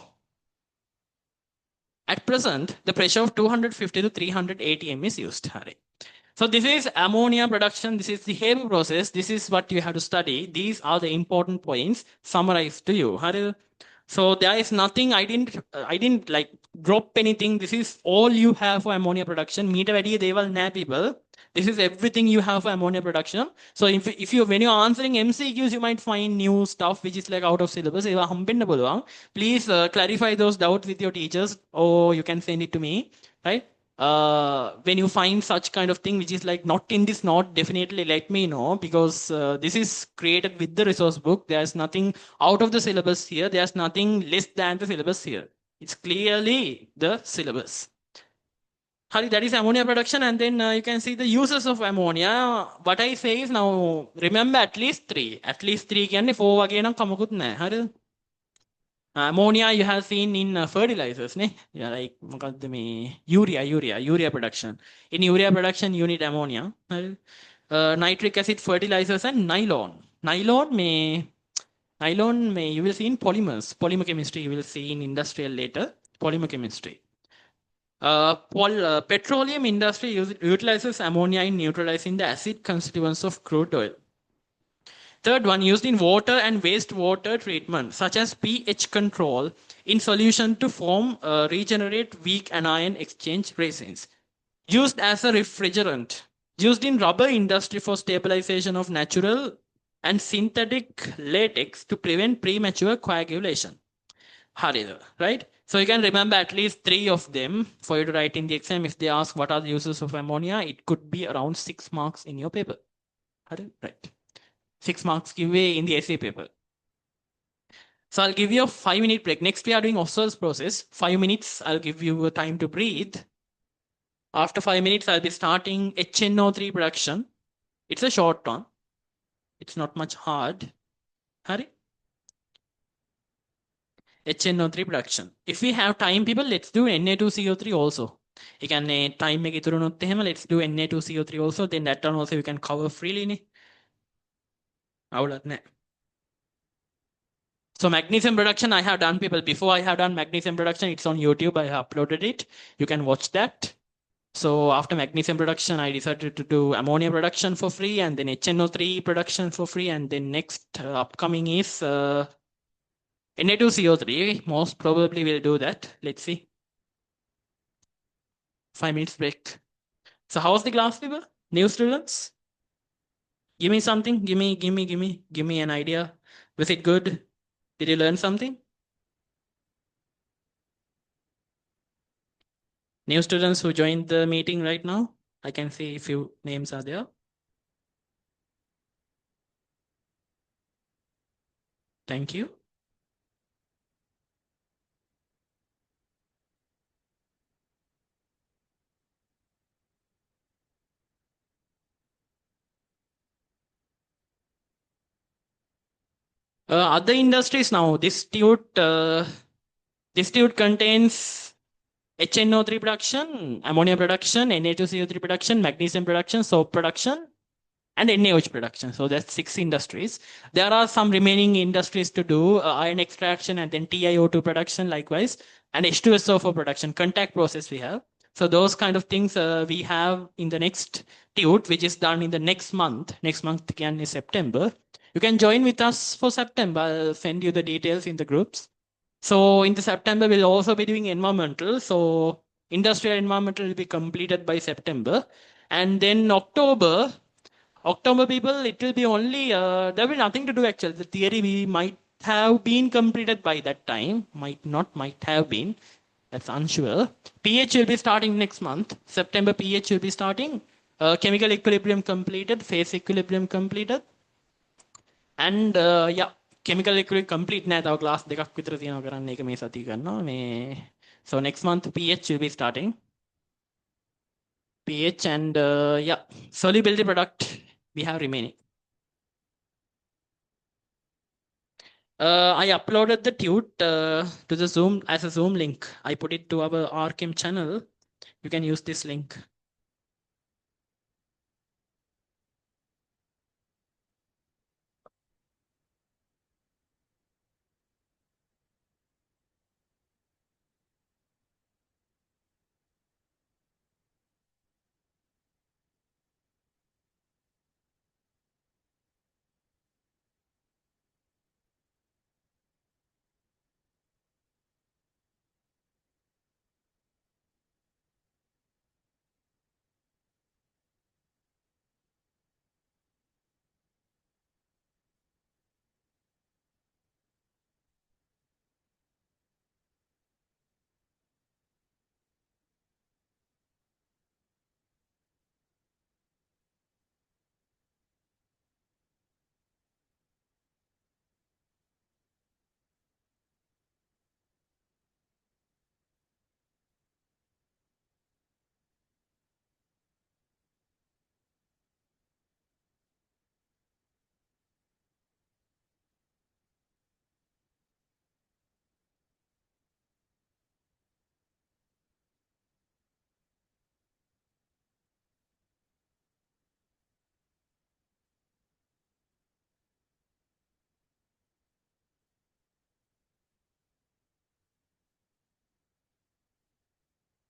at present the pressure of 250 to 300 atm is used. So this is ammonia production. This is the Haber process. This is what you have to study. These are the important points summarized to you. So there is nothing. I didn't like drop anything. This is all you have for ammonia production. Meter වැඩි දේවල් නෑ people. This is everything you have for ammonia production. So when you're answering MCQs, you might find new stuff which is like out of syllabus. ඒවා හම්බෙන්න පුළුවන්. Please clarify those doubts with your teachers, or you can send it to me. Right? When you find such kind of thing which is like not in this note, definitely let me know, because this is created with the resource book. There's nothing out of the syllabus here. There's nothing less than the syllabus here. It's clearly the syllabus. That is ammonia production, and then you can see the uses of ammonia. What I say is, now remember at least 3. At least 3 කියන්නේ 4 වගේ නම් කමකුත් නැහැ. හරිද? Ammonia you have seen in fertilizers, yeah, like urea production. In urea production you need ammonia, nitric acid, fertilizers, and nylon you will see in polymer chemistry. You will see in industrial later, polymer chemistry. Petroleum industry utilizes ammonia in neutralizing the acid constituents of crude oil. Third one, used in water and wastewater treatment, such as pH control in solution to form regenerate weak anion exchange resins. Used as a refrigerant. Used in rubber industry for stabilization of natural and synthetic latex to prevent premature coagulation. Right? So you can remember at least 3 of them for you to write in the exam. If they ask what are the uses of ammonia, it could be around 6 marks in your paper. Right? 6 marks giveaway in the essay paper. So I'll give you a 5-minute break. Next, we are doing Ostwalds process. 5 minutes, I'll give you a time to breathe. After 5 minutes, I'll be starting HNO3 production. It's a short one. It's not much hard. Hurry. HNO3 production. If we have time, people, let's do Na2CO3 also. ඒ කියන්නේ time එක ඉතුරු වුණොත් එහෙම let's do Na2CO3 also. Then that one also you can cover freely නේ. අවුලක් නැහැ. So magnesium production I have done, people. Before I have done magnesium production, it's on YouTube. I have uploaded it. You can watch that. So after magnesium production, I decided to do ammonia production for free, and then HNO3 production for free, and then next upcoming is Na2CO3. Most probably we'll do that. Let's see. 5 minutes break. So how's the class, people? New students? Give me something. Give me an idea. Was it good? Did you learn something? New students who joined the meeting right now? I can see a few names are there. Thank you. Other industries now, this tube contains HNO3 production, ammonia production, Na2CO3 production, magnesium production, soap production, and NaOH production. So that's 6 industries. There are some remaining industries to do, iron extraction and then TiO2 production likewise, and H2SO4 production, contact process we have. So those kind of things we have in the next tube, which is done in the next month. Next month again is September. You can join with us for September. I'll send you the details in the groups. So in the September, we'll also be doing environmental. So industrial environmental will be completed by September. And then October people, it will be only, there will be nothing to do actually. The theory we might have been completed by that time. Might not, might have been. That's unsure. pH will be starting next month. September pH will be starting. Chemical equilibrium completed. Phase equilibrium completed. And yeah. Chemical equilibrium complete නෑ තව class දෙකක් විතර තියෙනවා කරන්න ඒක මේ සතිය කරනවා මේ so next month pH will be starting pH and yeah solubility product we have remaining. I uploaded the tute to the Zoom as a Zoom link. I put it to our RCHEM channel. You can use this link.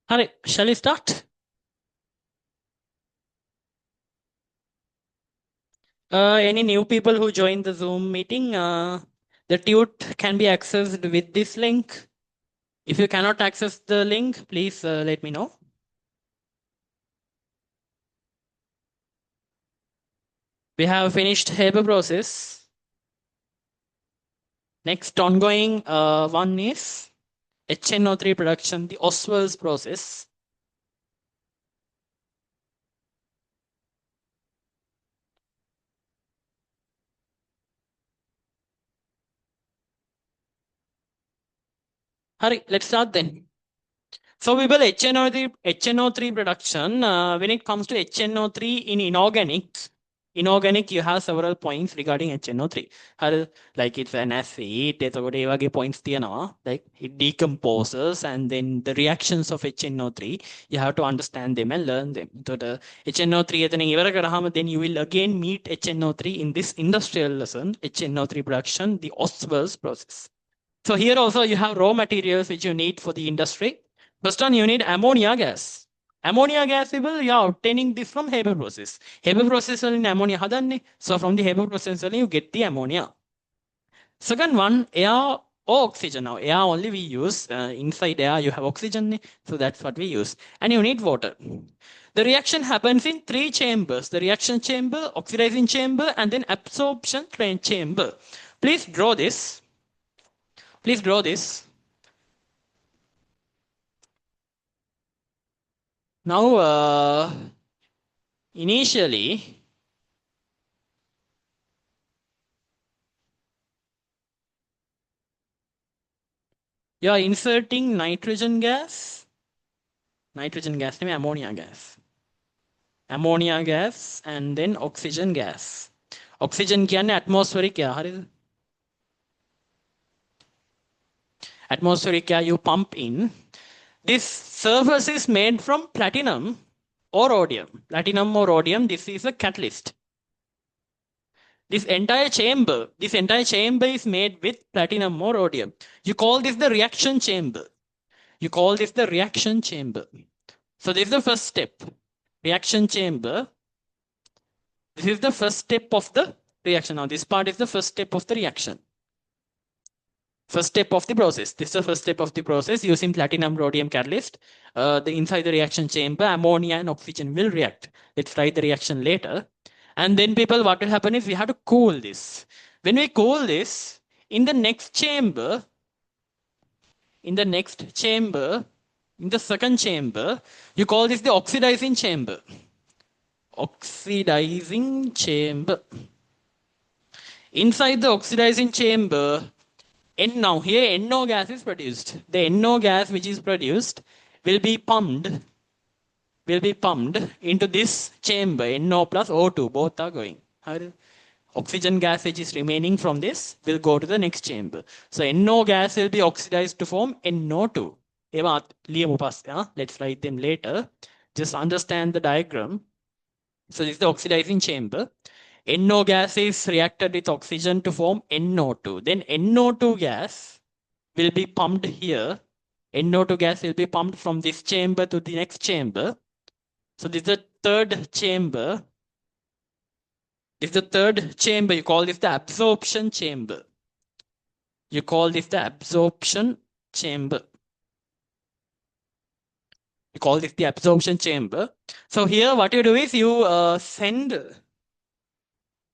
All right, shall we start? Any new people who joined the Zoom meeting? The tute can be accessed with this link. If you cannot access the link, please let me know. We have finished Haber process. Next ongoing one is HNO3 production, the Ostwalds process. Hurry, let's start then. So we will HNO3 production. When it comes to HNO3 in inorganic, you have several points regarding HNO3. Like it's an acid, එතකොට points like it decomposes, and then the reactions of HNO3, you have to understand them and learn them. So the HNO3 then you will again meet HNO3 in this industrial lesson, HNO3 production, the Ostwalds process. So here also you have raw materials which you need for the industry. First one, you need ammonia gas. Ammonia gas, you are obtaining this from Haber process. Haber process in ammonia hadanne. So from the Haber process you get the ammonia. Second one, air or oxygen. Now air only we use. Inside air you have oxygen. So that's what we use. And you need water. The reaction happens in 3 chambers. The reaction chamber, oxidizing chamber, and then absorption chamber. Please draw this. Please draw this. Now, initially, you are inserting nitrogen gas, ammonia gas, and then oxygen gas. Oxygen kya atmospheric kya? Atmospheric kya you pump in. This surface is made from platinum or rhodium. Platinum or rhodium, this is a catalyst. This entire chamber is made with platinum or rhodium. You call this the reaction chamber. So this is the first step. Reaction chamber. This is the first step of the reaction. Now this part is the first step of the reaction. First step of the process. This is the first step of the process using platinum rhodium catalyst. Inside the reaction chamber, ammonia and oxygen will react. Let's write the reaction later. And then what will happen is we have to cool this. When we cool this, in the second chamber, you call this the oxidizing chamber. Inside the oxidizing chamber, here NO gas is produced. The NO gas which is produced will be pumped into this chamber. NO plus O2, both are going. Oxygen gas which is remaining from this will go to the next chamber. So NO gas will be oxidized to form NO2. Let's write them later. Just understand the diagram. So this is the oxidizing chamber. NO gas is reacted with oxygen to form NO2. Then NO2 gas will be pumped here. NO2 gas will be pumped from this chamber to the next chamber. So this is the third chamber. You call this the absorption chamber. So here what you do is you send.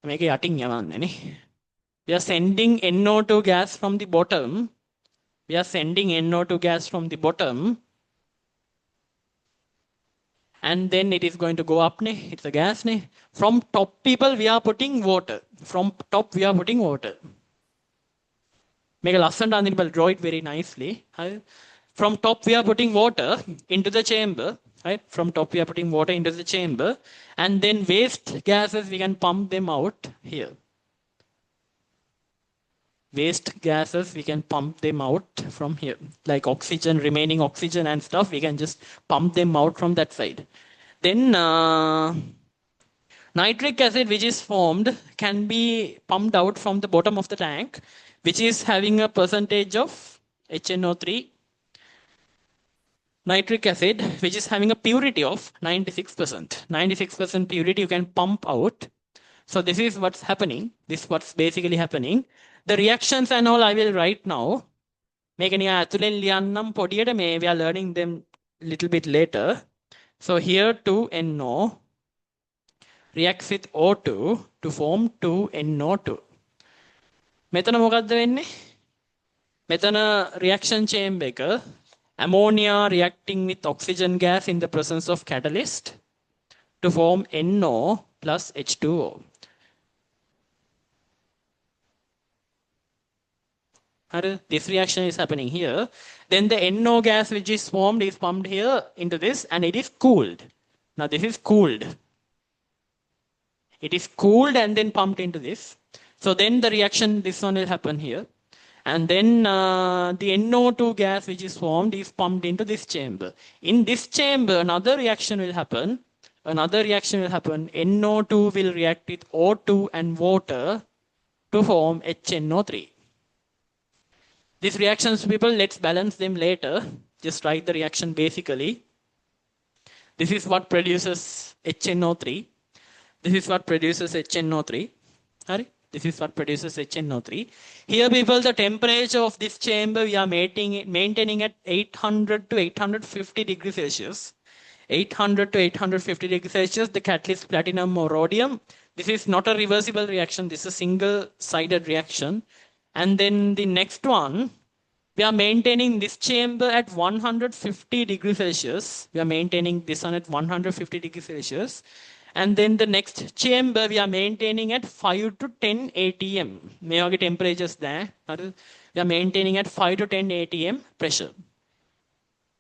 We are sending NO2 gas from the bottom. And then it is going to go up. It's a gas. From top we are putting water. Make a lesson and will draw it very nicely. From top we are putting water into the chamber. Right? From top we are putting water into the chamber. And then waste gases we can pump them out here. From here. Like oxygen, remaining oxygen and stuff, we can just pump them out from that side. Then nitric acid which is formed can be pumped out from the bottom of the tank, which is having a percentage of HNO3. Nitric acid which is having a purity of 96%. 96% purity you can pump out. So this is what's happening. This is what's basically happening. The reactions and all I will write now. We are learning them a little bit later. So here 2NO reacts with O2 to form 2NO2. මෙතන මොකද්ද වෙන්නේ? මෙතන reaction chamber එක ammonia reacting with oxygen gas in the presence of catalyst to form NO plus H2O. This reaction is happening here. Then the NO gas which is formed is pumped here into this and it is cooled. Now this is cooled. It is cooled and then pumped into this. So then the reaction, this one will happen here. And then the NO2 gas which is formed is pumped into this chamber. In this chamber, another reaction will happen. Another reaction will happen. NO2 will react with O2 and water to form HNO3. These reactions, people, let's balance them later. Just write the reaction basically. This is what produces HNO3. This is what produces HNO3. This is what produces HNO3. Here, people, the temperature of this chamber we are maintaining at 800 to 850 degrees Celsius. 800 to 850 degrees Celsius, the catalyst platinum or rhodium. This is not a reversible reaction. This is a single-sided reaction. And then the next one, we are maintaining this chamber at 150 degrees Celsius. We are maintaining this one at 150 degrees Celsius. And then the next chamber we are maintaining at 5 to 10 atm. මේ වගේ temperatures there. We are maintaining at 5 to 10 atm pressure.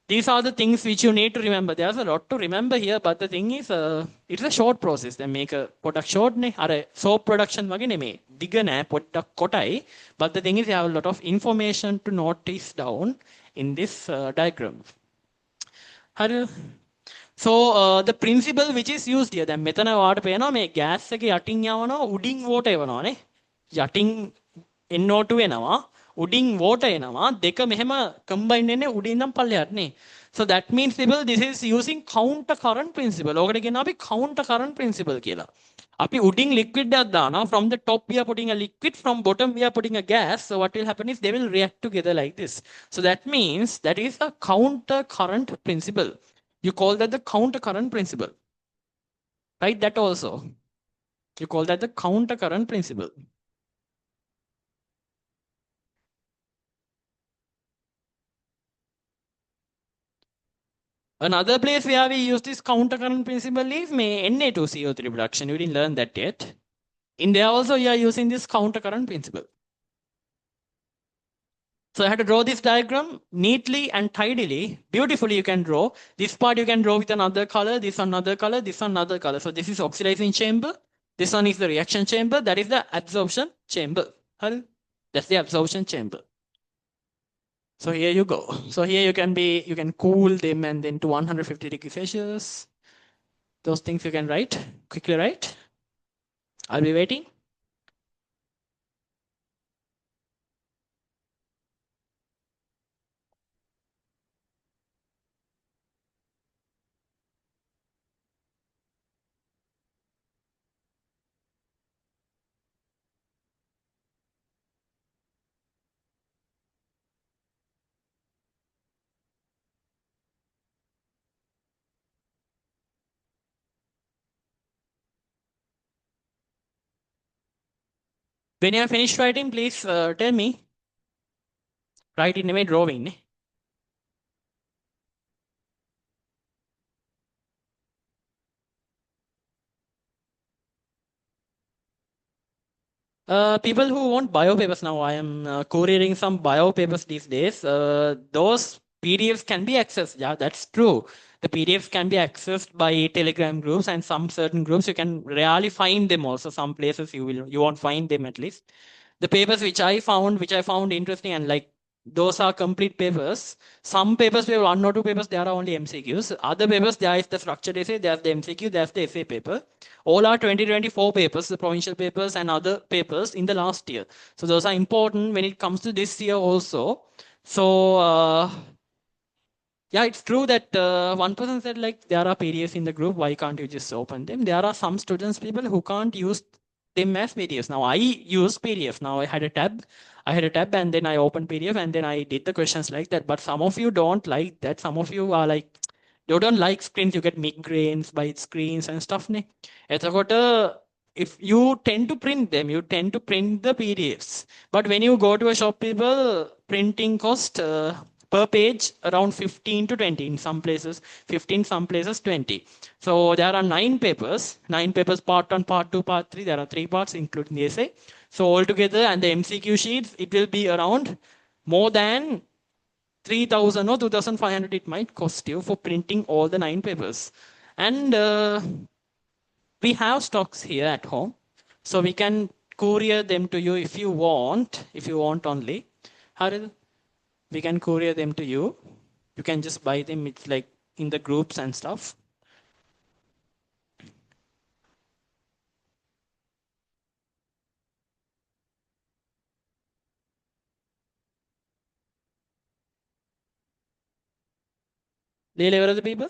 These are the things which you need to remember. There's a lot to remember here, but the thing is, it's a short process. They make a product short. Soap production වගේ නෙමෙයි. දිග නෑ පොඩ්ඩක් කොටයි. But the thing is, you have a lot of information to notice down in this diagram. So the principle which is used here, දැන් මෙතන වාට පේනවා මේ gas එක යටින් යවනවා උඩින් water එවනවානේ. යටින් NO2 එනවා උඩින් water එනවා දෙක මෙහෙම combine වෙන්නේ උඩින් නම් පල්ලෙහාට නේ. So that means people this is using counter current principle. ඔකට කියනවා අපි counter current principle කියලා. අපි උඩින් liquid එකක් දානවා, from the top we are putting a liquid, from bottom we are putting a gas. So what will happen is they will react together like this. So that means that is a counter current principle. You call that the counter current principle. Right? That also. You call that the counter current principle. Another place where we use this counter current principle is Na2CO3 production. You didn't learn that yet. In there also you are using this counter current principle. So I had to draw this diagram neatly and tidily. Beautifully you can draw. This part you can draw with another color, this another color, this another color. So this is oxidizing chamber. This one is the reaction chamber. That is the absorption chamber. That's the absorption chamber. So here you go. So here you can cool them and then to 150 degrees Celsius. Those things you can write, quickly write. I'll be waiting. When you are finished writing, please tell me. Write in a drawing. People who want bio papers now, I am couriering some bio papers these days. Those PDFs can be accessed. Yeah, that's true. The PDFs can be accessed by Telegram groups, and some certain groups you can rarely find them also. Some places you won't find them at least. The papers which I found interesting, and like those are complete papers. Some papers we have 1 or 2 papers, there are only MCQs. Other papers, there is the structured essay, there's the MCQ, there's the essay paper. All are 2024 papers, the provincial papers and other papers in the last year. So those are important when it comes to this year also. So yeah, it's true that one person said like there are PDFs in the group, why can't you just open them? There are some students, people who can't use them as PDFs. Now I use PDF. Now I had a tab and then I opened PDF and then I did the questions like that. But some of you don't like that. Some of you are like, you don't like screens, you get migraines by screens and stuff. If you tend to print them, you tend to print the PDFs. But when you go to a shop, people, printing cost per page around 15 to 20 in some places, 15, some places 20. So there are 9 papers, part 1, part 2, part 3. There are 3 parts including the essay. So altogether and the MCQ sheets, it will be around more than 3,000 or 2,500 it might cost you for printing all the 9 papers. And we have stocks here at home, so we can courier them to you if you want only. Haril, we can courier them to you. You can just buy them. It's like in the groups and stuff. Lily, where are the people?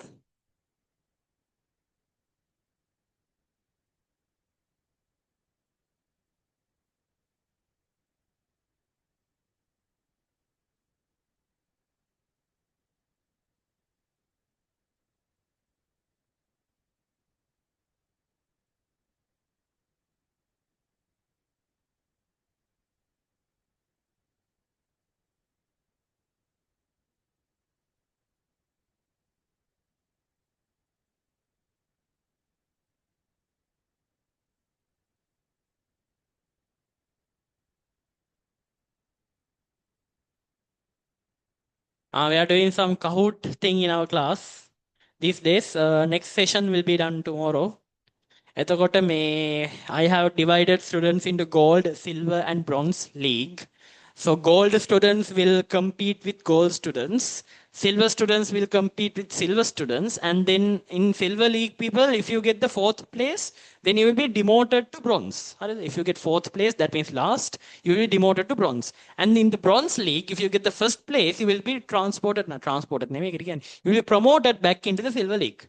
We are doing some Kahoot thing in our class these days. Next session will be done tomorrow. එතකොට මේ I have divided students into gold, silver and bronze league. So gold students will compete with gold students. Silver students will compete with silver students. And then in silver league people, if you get the 4th place, then you will be demoted to bronze. If you get 4th place, that means last, you will be demoted to bronze. And in the bronze league, if you get the 1st place, you will be transported, you will be promoted back into the silver league.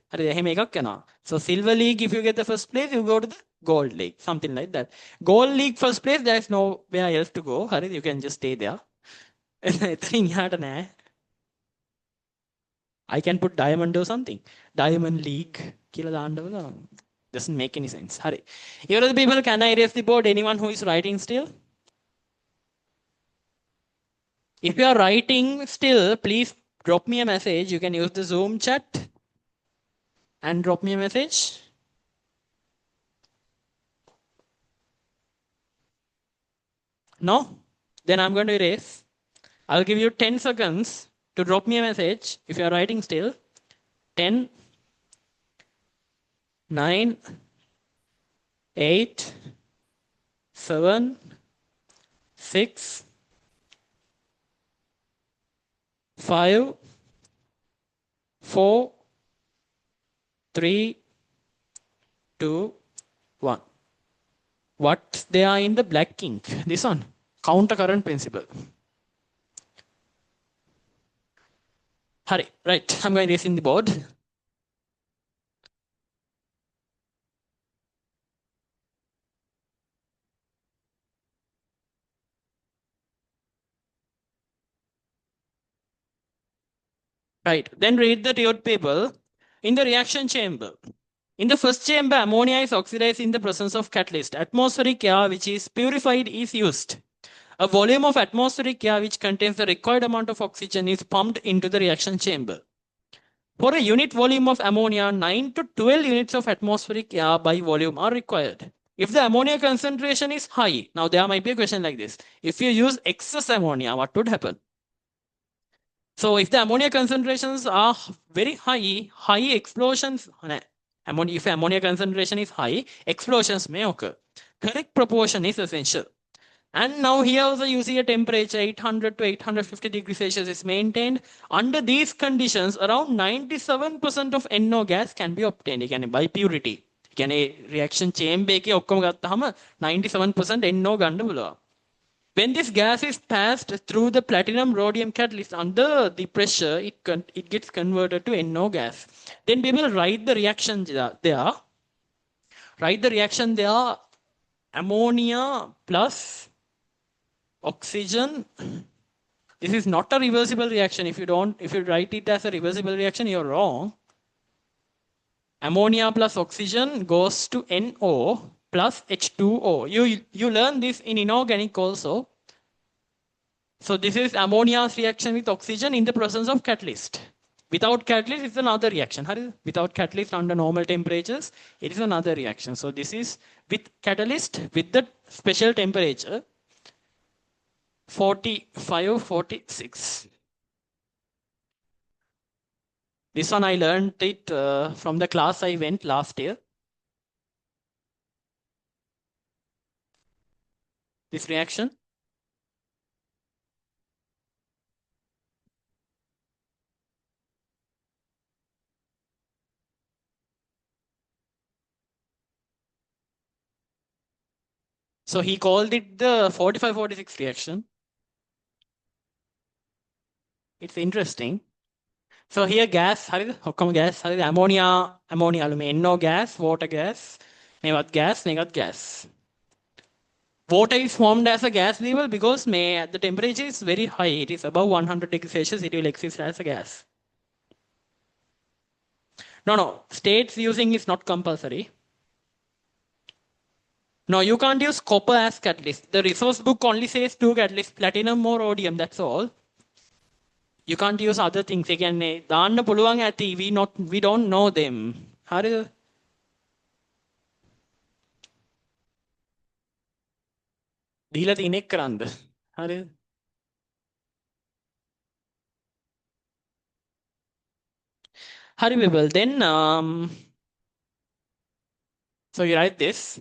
So silver league, if you get the 1st place, you go to the gold league, something like that. Gold league 1st place, there is nowhere else to go. You can just stay there. I can put diamond or something. Diamond league. Doesn't make any sense. Hurry. Here are the people. Can I erase the board? Anyone who is writing still? If you are writing still, please drop me a message. You can use the Zoom chat and drop me a message. No? Then I'm going to erase. I'll give you 10 seconds to drop me a message if you are writing still. 10, 9, 8, 7, 6, 5, 4, 3, 2, 1. What they are in the black ink? This one. Counter current principle. Hurry. Right. I'm going to erase in the board. Right. Then read the period table. In the reaction chamber. In the first chamber, ammonia is oxidized in the presence of catalyst. Atmospheric air which is purified is used. A volume of atmospheric air which contains the required amount of oxygen is pumped into the reaction chamber. For a unit volume of ammonia, 9 to 12 units of atmospheric air by volume are required. If the ammonia concentration is high, now there might be a question like this. If you use excess ammonia, what would happen? So if the ammonia concentrations are very high explosions, if ammonia concentration is high, explosions may occur. Correct proportion is essential. And now here also you see a temperature 800 to 850 degrees Celsius is maintained. Under these conditions, around 97% of NO gas can be obtained. By purity. Reaction chamber 97% NO ගන්න පුළුවන්. When this gas is passed through the platinum rhodium catalyst under the pressure, it gets converted to NO gas. Then people write the reaction there. Write the reaction there. Ammonia plus oxygen. This is not a reversible reaction. If you write it as a reversible reaction, you're wrong. Ammonia plus oxygen goes to NO plus H2O. You learn this in inorganic also. So this is ammonia's reaction with oxygen in the presence of catalyst. Without catalyst, it's another reaction. Without catalyst under normal temperatures, it is another reaction. So this is with catalyst with the special temperature. 45, 46. This one I learned it from the class I went last year. This reaction. So he called it the 45, 46 reaction. It's interesting. So here gas, how come gas? Ammonia, NO gas, water gas, negat gas. Water is formed as a gas level because the temperature is very high. It is above 100 degrees Celsius. It will exist as a gas. No. States using is not compulsory. No, you can't use copper as catalyst. The resource book only says two catalysts, platinum or rhodium. That's all. You can't use other things. Again, දාන්න පුළුවන් ඇති. We don't know them. හරිද? දීලා තියෙන එක කරන්ද? හරිද? හරි Vibal. Then so you write this.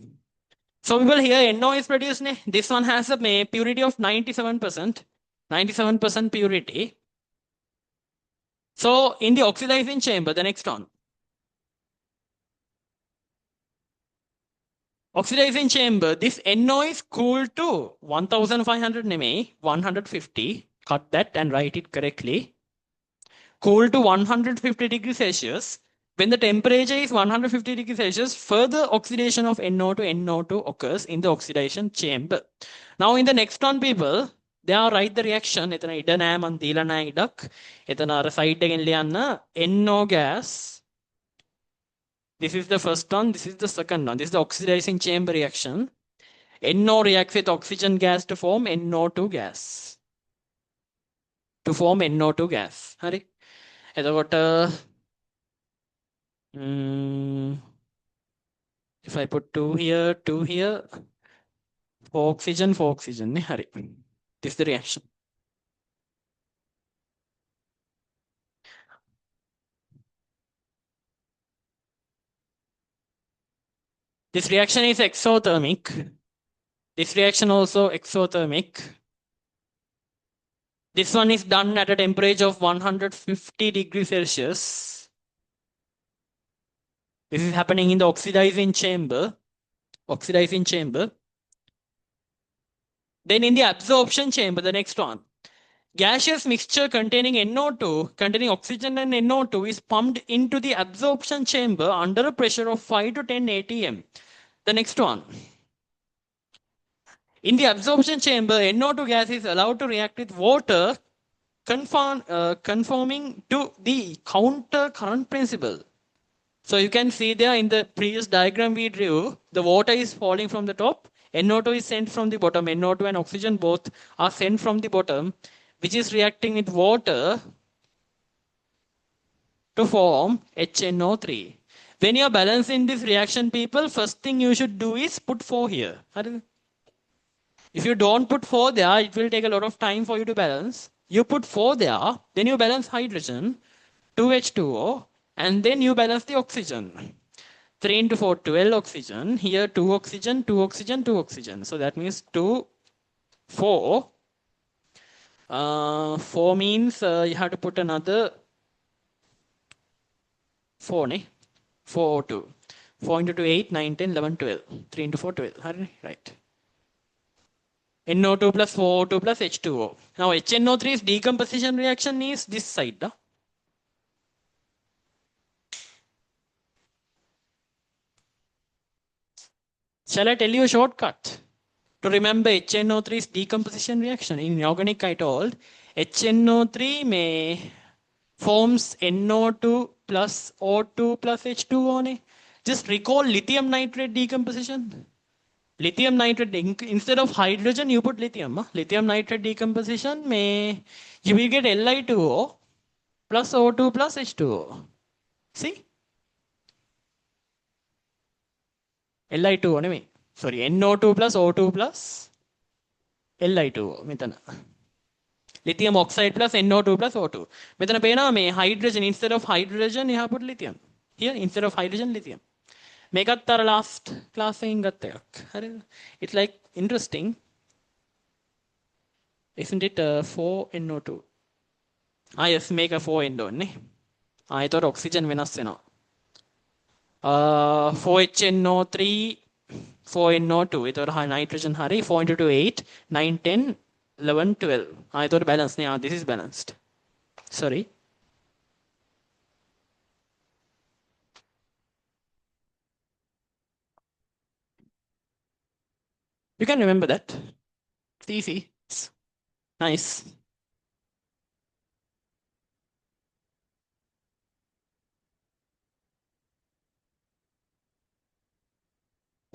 So Vibal, here NO is produced. This one has a purity of 97%. 97% purity. So in the oxidizing chamber, the next one. Oxidizing chamber, this NO is cooled to 1500 නෙමෙයි 150. Cut that and write it correctly. Cooled to 150 degrees Celsius. When the temperature is 150 degrees Celsius, further oxidation of NO to NO2 occurs in the oxidation chamber. Now in the next one, people, they are write the reaction. එතන ඉඩ නෑ මන් දීලා නෑ ඉඩක්. එතන අර side එකෙන් ලියන්න NO gas. This is the first one, this is the second one. This is the oxidizing chamber reaction. NO reacts with oxygen gas to form NO2 gas. To form NO2 gas. හරි. එතකොට if I put 2 here, 2 here, 4 oxygen, 4 oxygen. හරි. This is the reaction. This reaction is exothermic. This reaction also exothermic. This one is done at a temperature of 150 degrees Celsius. This is happening in the oxidizing chamber. Oxidizing chamber. Then in the absorption chamber, the next one. Gaseous mixture containing NO2, containing oxygen and NO2 is pumped into the absorption chamber under a pressure of 5 to 10 atm. The next one. In the absorption chamber, NO2 gas is allowed to react with water, conforming to the counter current principle. So you can see there in the previous diagram we drew, the water is falling from the top, NO2 is sent from the bottom, NO2 and oxygen both are sent from the bottom, which is reacting with water to form HNO3. When you are balancing this reaction, people, first thing you should do is put 4 here. If you don't put 4 there, it will take a lot of time for you to balance. You put 4 there, then you balance hydrogen, 2H2O, and then you balance the oxygen. 3 into 4, 12 oxygen. Here 2 oxygen, 2 oxygen, 2 oxygen. So that means 2, 4. 4 means you have to put another 4, ne? 4, 2. 4 into 2, 8, 9, 10, 11, 12. 3 into 4, 12. Right. NO2 plus 4O2 plus H2O. Now HNO3's decomposition reaction is this side. Shall I tell you a shortcut? To remember HNO3's decomposition reaction. In inorganic I told, HNO3 forms NO2 plus O2 plus H2O. Just recall lithium nitrate decomposition. Lithium nitrate, instead of hydrogen, you put lithium. Lithium nitrate decomposition, you will get Li2O plus O2 plus H2O. See? Li2O, sorry, NO2 plus O2 plus Li2 මෙතන. Lithium oxide plus NO2 plus O2. මෙතන පේනවා මේ hydrogen instead of hydrogen you have put lithium. Here instead of hydrogen lithium. මේකත් අර last class එකෙන් ගත්ත එකක්. හරිද? It's like interesting. Isn't it 4NO2? yes මේක 4NO නේ. ඒතකොට oxygen වෙනස් වෙනවා. 4HNO3 4NO2 ඒතකොට nitrogen හරි 4 into 2 8 9 10 11 12 ඒතකොට balance නේ. this is balanced. Sorry. You can remember that. It's easy. It's nice.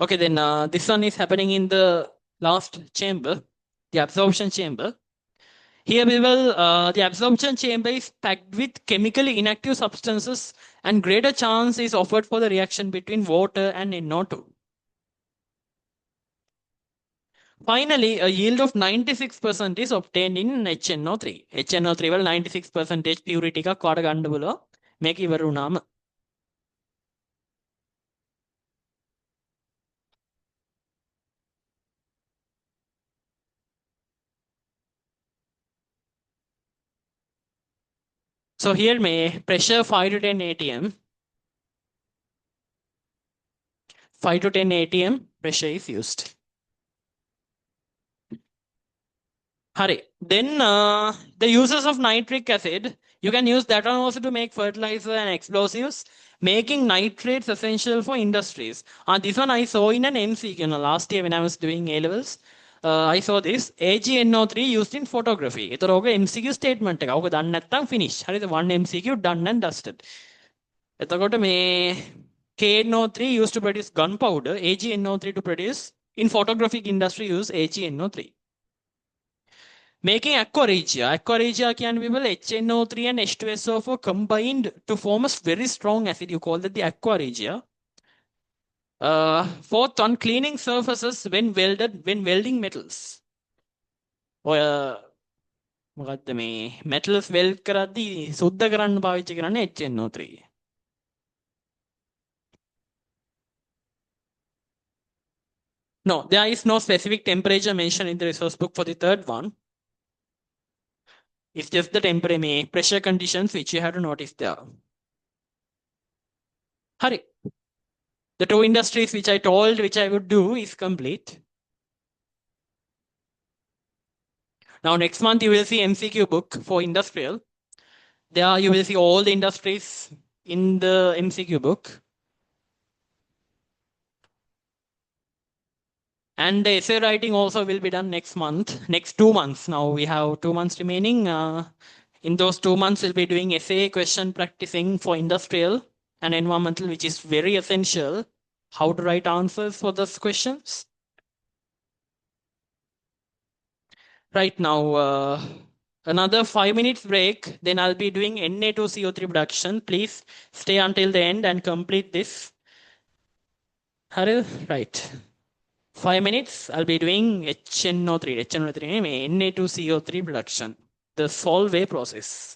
Okay, then this one is happening in the last chamber, the absorption chamber. Here we will, the absorption chamber is packed with chemically inactive substances and greater chance is offered for the reaction between water and NO2. Finally, a yield of 96% is obtained in HNO3. HNO3 will 96% purity ka කාට ගන්න බලව මේක ඉවර වුණාම. So here may pressure 5 to 10 atm. 5 to 10 atm pressure is used. Hurry. Then the uses of nitric acid, you can use that one also to make fertilizer and explosives, making nitrates essential for industries. This one I saw in an MCQ last year when I was doing A levels. I saw this AgNO3 used in photography. ඒතර ඔක MCQ statement එක. ඔක දන්නේ නැත්නම් finish. හරිද? one MCQ done and dusted. එතකොට මේ KNO3 used to produce gunpowder, AgNO3 to produce in photographic industry use AgNO3. Making aqua regia. Aqua regia can be HNO3 and H2SO4 combined to form a very strong acid. You call that the aqua regia. Fourth on cleaning surfaces when welding metals. මොකද්ද මේ metals weld කරද්දී සුද්ධ කරන්න පාවිච්චි කරන්නේ HNO3. No, there is no specific temperature mentioned in the resource book for the third one. It's just the temperature, pressure conditions which you have to notice there. Hurry. The two industries which I told which I would do is complete. Now next month you will see MCQ book for industrial. There you will see all the industries in the MCQ book. And the essay writing also will be done next month, next 2 months. Now we have 2 months remaining. In those 2 months, we'll be doing essay question practicing for industrial and environmental, which is very essential. How to write answers for those questions. Right now, another 5 minutes break. Then I'll be doing Na2CO3 production. Please stay until the end and complete this. Haril, right. 5 minutes, I'll be doing HNO3, Na2CO3 production, the Solvay process.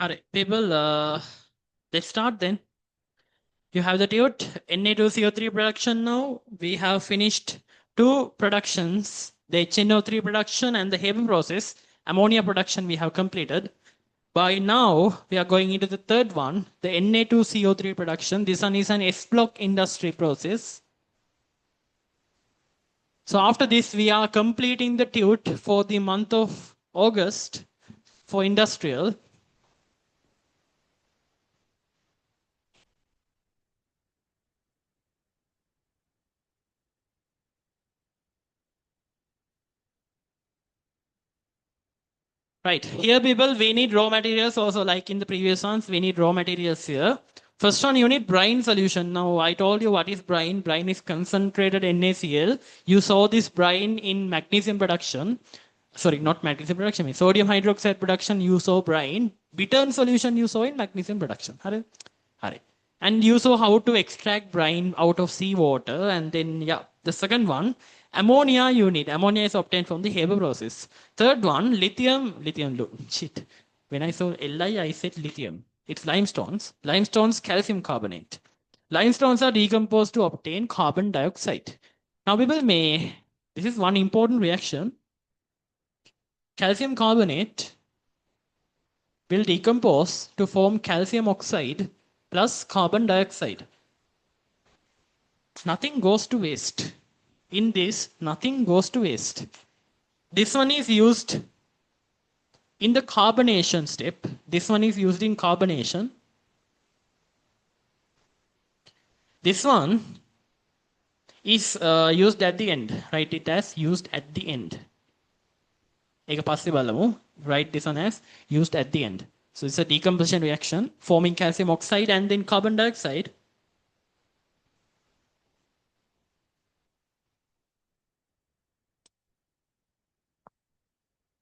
Alright, people, let's start then. You have the tute, Na2CO3 production now. We have finished two productions, the HNO3 production and the Haber process. Ammonia production we have completed. By now, we are going into the third one, the Na2CO3 production. This one is an S-block industry process. So after this, we are completing the tute for the month of August for industrial. Right, here people, we need raw materials also like in the previous ones, we need raw materials here. First one, you need brine solution. Now, I told you what is brine. Brine is concentrated NaCl. You saw this brine in magnesium production. Sorry, not magnesium production, sodium hydroxide production, you saw brine. Bittern solution you saw in magnesium production. Hare? Hare. And you saw how to extract brine out of seawater. And then, yeah, the second one, ammonia you need. Ammonia is obtained from the Haber process. Third one, shit. When I saw Li, I said lithium. It's limestones. Limestones, calcium carbonate. Limestones are decomposed to obtain carbon dioxide. Now, people may, this is one important reaction. Calcium carbonate will decompose to form calcium oxide plus carbon dioxide. Nothing goes to waste. In this, nothing goes to waste. This one is used in the carbonation step. This one is used in carbonation. This one is used at the end. Write it as used at the end. Write this one as used at the end. So it's a decomposition reaction forming calcium oxide and then carbon dioxide.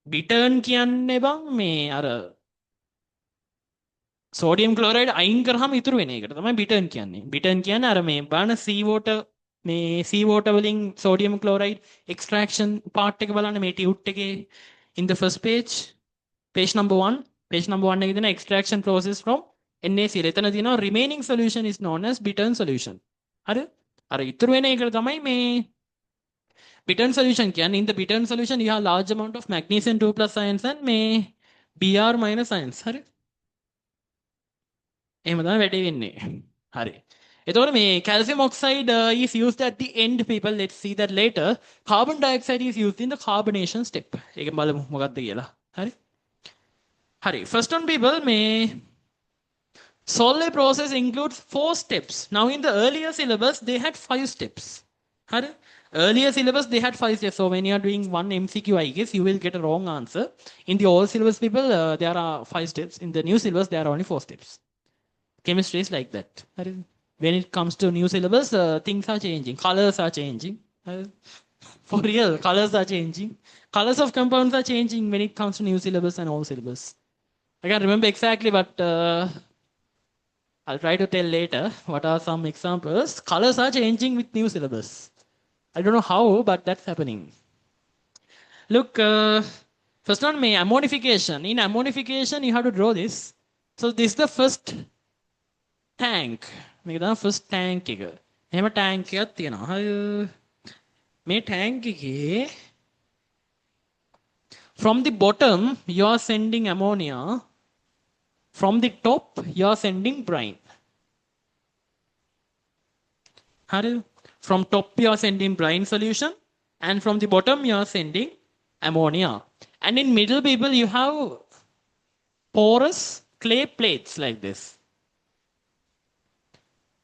Bittern කියන්නේ බං මේ අර sodium chloride අයින් කරාම ඉතුරු වෙන එකට තමයි bittern කියන්නේ. Bittern කියන්නේ අර මේ බලන sea water වලින් sodium chloride extraction part එක බලන්න මේ tube එකේ in the first page number 1 එකේ තියෙන extraction process from NaCl. එතන තියෙනවා remaining solution is known as bittern solution. හරි? අර ඉතුරු වෙන එකට තමයි මේ bittern solution can in the bittern solution you have large amount of magnesium 2 plus ions and may Br minus ions. හරි. එහෙම තමයි වැඩේ වෙන්නේ. හරි. එතකොට මේ calcium oxide is used at the end people. Let's see that later. Carbon dioxide is used in the carbonation step. ඒක බලමු මොකක්ද කියලා. හරි. හරි. First one people may Solvay process includes 4 steps. Now in the earlier syllabus they had 5 steps. හරි. Earlier syllabus, they had 5 steps. So when you are doing one MCQ, I guess you will get a wrong answer. In the old syllabus, people, there are 5 steps. In the new syllabus, there are only 4 steps. Chemistry is like that. When it comes to new syllabus, things are changing. Colors are changing. For real, colors are changing. Colors of compounds are changing when it comes to new syllabus and old syllabus. I can't remember exactly, but I'll try to tell later what are some examples. Colors are changing with new syllabus. I don't know how, but that's happening. Look, first one, ammonification. In ammonification, you have to draw this. So this is the first tank. First tank. Here tank එකක් තියෙනවා. මේ tank එකේ from the bottom you are sending ammonia. From the top you are sending brine. හරි. From top you are sending brine solution and from the bottom you are sending ammonia. And in middle people you have porous clay plates like this.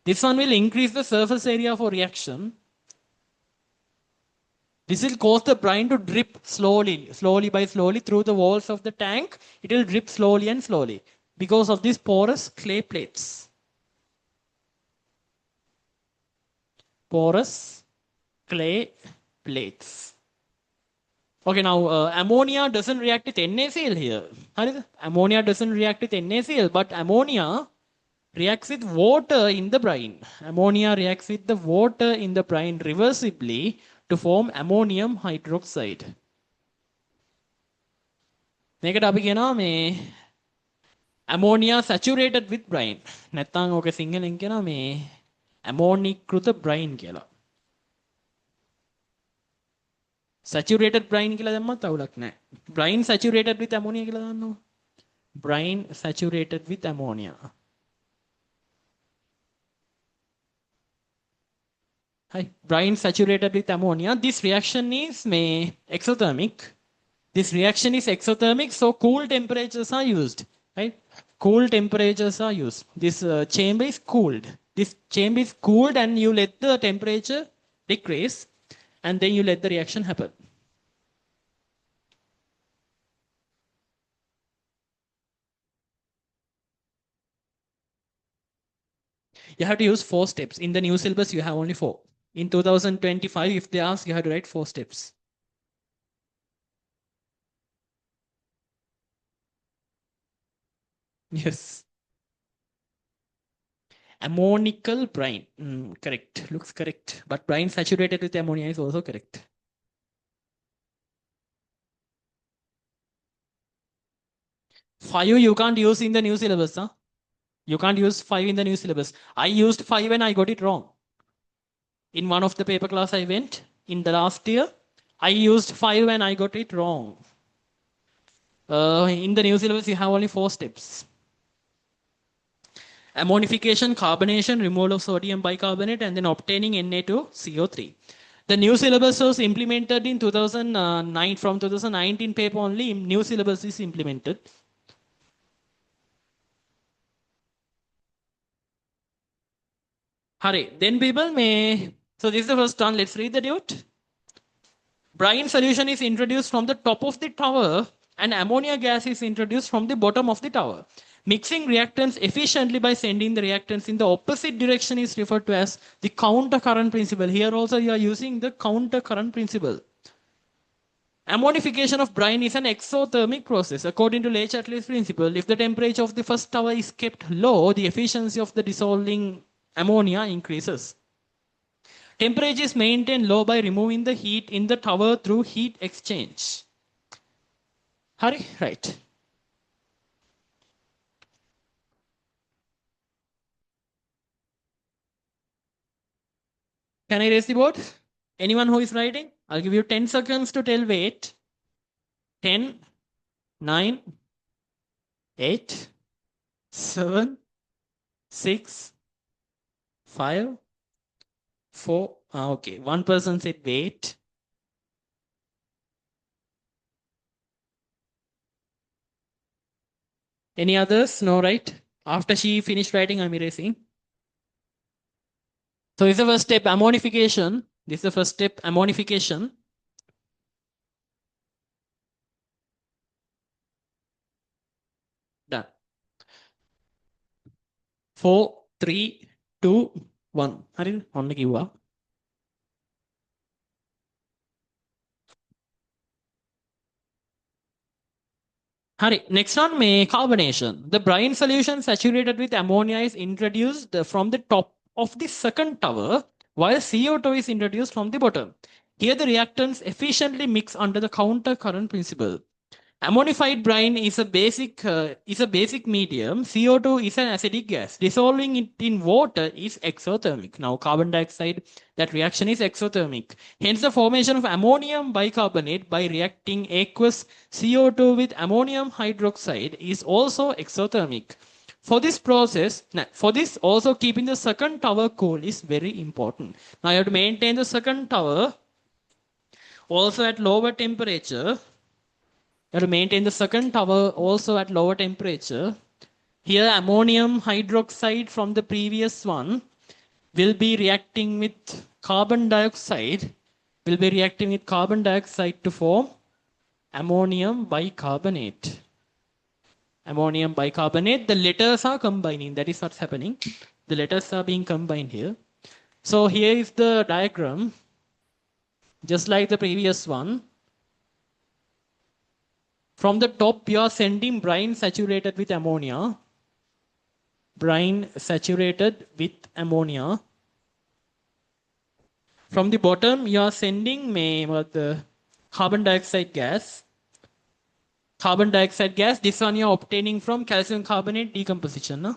This one will increase the surface area for reaction. This will cause the brine to drip slowly through the walls of the tank. It will drip slowly and slowly because of these porous clay plates. Porous clay plates. Okay, now ammonia doesn't react with NaCl here. Ammonia doesn't react with NaCl, but ammonia reacts with water in the brine. Ammonia reacts with the water in the brine reversibly to form ammonium hydroxide. මේකට අපි කියනවා මේ ammonia saturated with brine. නැත්තම් ඕක සිංහලෙන් කියනවා මේ ammoniकृत brine කියලා. saturated brine කියලා දැම්මත් අවුලක් නැහැ. brine saturated with ammonia කියලා දාන්නකො. brine saturated with ammonia. Hi, brine saturated with ammonia. This reaction is exothermic. This reaction is exothermic, so cool temperatures are used, right? Cool temperatures are used. This chamber is cooled. This chamber is cooled and you let the temperature decrease and then you let the reaction happen. You have to use 4 steps. In the new syllabus, you have only 4. In 2025, if they ask, you have to write 4 steps. Yes. Ammonical brine. Correct. Looks correct. But brine saturated with ammonia is also correct. 5 you can't use in the new syllabus. Huh? You can't use 5 in the new syllabus. I used 5 and I got it wrong. In one of the paper class I went in the last year, I used 5 and I got it wrong. In the new syllabus, you have only 4 steps. Ammonification, carbonation, removal of sodium bicarbonate, and then obtaining Na2CO3. The new syllabus was implemented in 2009. From 2019 paper only, new syllabus is implemented. Hurry. Then people may... So this is the first one. Let's read the dute. Brine solution is introduced from the top of the tower and ammonia gas is introduced from the bottom of the tower. Mixing reactants efficiently by sending the reactants in the opposite direction is referred to as the counter current principle. Here also you are using the counter current principle. Ammonification of brine is an exothermic process. According to Le-Chatelier's principle, if the temperature of the first tower is kept low, the efficiency of the dissolving ammonia increases. Temperature is maintained low by removing the heat in the tower through heat exchange. Hurry, right. Can I raise the board? Anyone who is writing? I'll give you 10 seconds to tell wait. 10, 9, 8, 7, 6, 5, 4. Okay, one person said wait. Any others? No, right? After she finished writing, I'm erasing. So this is the first step, ammonification. This is the first step, ammonification. Done. 4, 3, 2, 1. Harin, on the kiwa. Hari, next one, carbonation. The brine solution saturated with ammonia is introduced from the top of the second tower, while CO2 is introduced from the bottom. Here the reactants efficiently mix under the counter current principle. Ammonified brine is a basic medium. CO2 is an acidic gas. Dissolving it in water is exothermic. Now carbon dioxide, that reaction is exothermic. Hence the formation of ammonium bicarbonate by reacting aqueous CO2 with ammonium hydroxide is also exothermic. For this process, also keeping the second tower cool is very important. Now you have to maintain the second tower also at lower temperature. You have to maintain the second tower also at lower temperature. Here ammonium hydroxide from the previous one will be reacting with carbon dioxide, to form ammonium bicarbonate. Ammonium bicarbonate, the letters are combining. That is what's happening. The letters are being combined here. So here is the diagram, just like the previous one. From the top, you are sending brine saturated with ammonia. Brine saturated with ammonia. From the bottom, you are sending the carbon dioxide gas. Carbon dioxide gas. This one you're obtaining from calcium carbonate decomposition. No?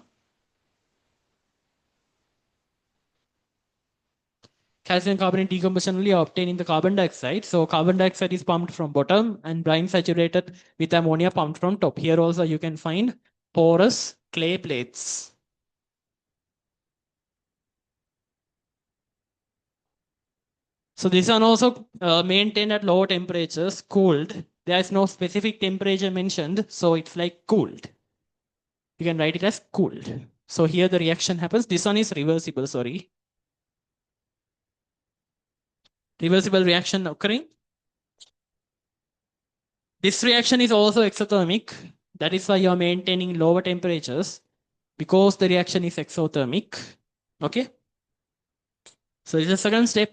Calcium carbonate decomposition only are obtained in the carbon dioxide. So carbon dioxide is pumped from bottom and brine saturated with ammonia pumped from top. Here also you can find porous clay plates. So this one also maintained at lower temperatures, cooled. There is no specific temperature mentioned, so it's like cooled. You can write it as cooled. So here the reaction happens. This one is reversible, sorry. Reversible reaction occurring. This reaction is also exothermic. That is why you are maintaining lower temperatures because the reaction is exothermic. Okay. So this is the second step,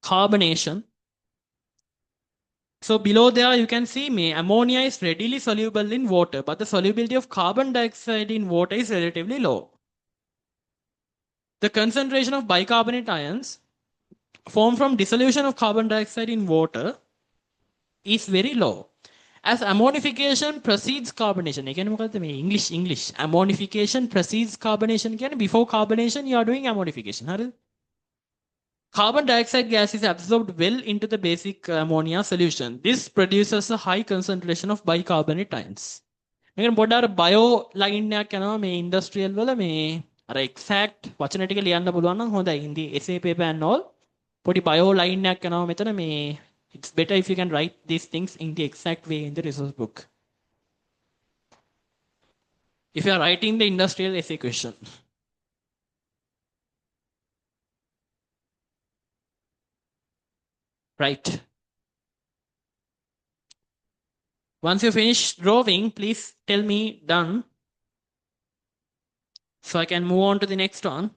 carbonation. So below there you can see ammonia is readily soluble in water, but the solubility of carbon dioxide in water is relatively low. The concentration of bicarbonate ions formed from dissolution of carbon dioxide in water is very low. As ammonification precedes carbonation. English. Ammonification precedes carbonation. Before carbonation, you are doing ammonification. Carbon dioxide gas is absorbed well into the basic ammonia solution. This produces a high concentration of bicarbonate ions. මේක පොඩ්ඩක් bio line එකක් යනවා මේ industrial වල මේ අර exact වචන ටික ලියන්න පුළුවන් නම් හොඳයි. in the essay paper and all පොඩි බයෝ ලයින් එකක් යනවා මෙතන මේ it's better if you can write these things in the exact way in the resource book. If you are writing the industrial essay question. Right. Once you finish drawing, please tell me done. So I can move on to the next one.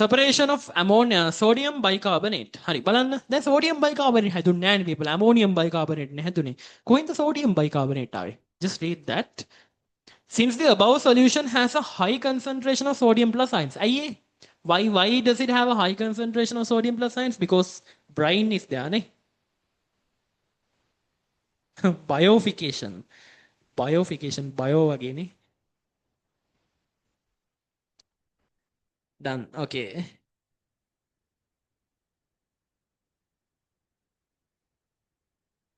Separation of ammonia, sodium bicarbonate. හරි බලන්න. දැන් sodium bicarbonate හැදුන්නේ නැහැ නේ people. Ammonium bicarbonate නේ හැදුනේ. කොහෙන්ද sodium bicarbonate ආවේ? Just read that. Since the above solution has a high concentration of sodium plus ions. ඇයි ඒ? Why does it have a high concentration of sodium plus ions? Because brine is there නේ. Bioification. Bio වගේ නේ. Done. Okay.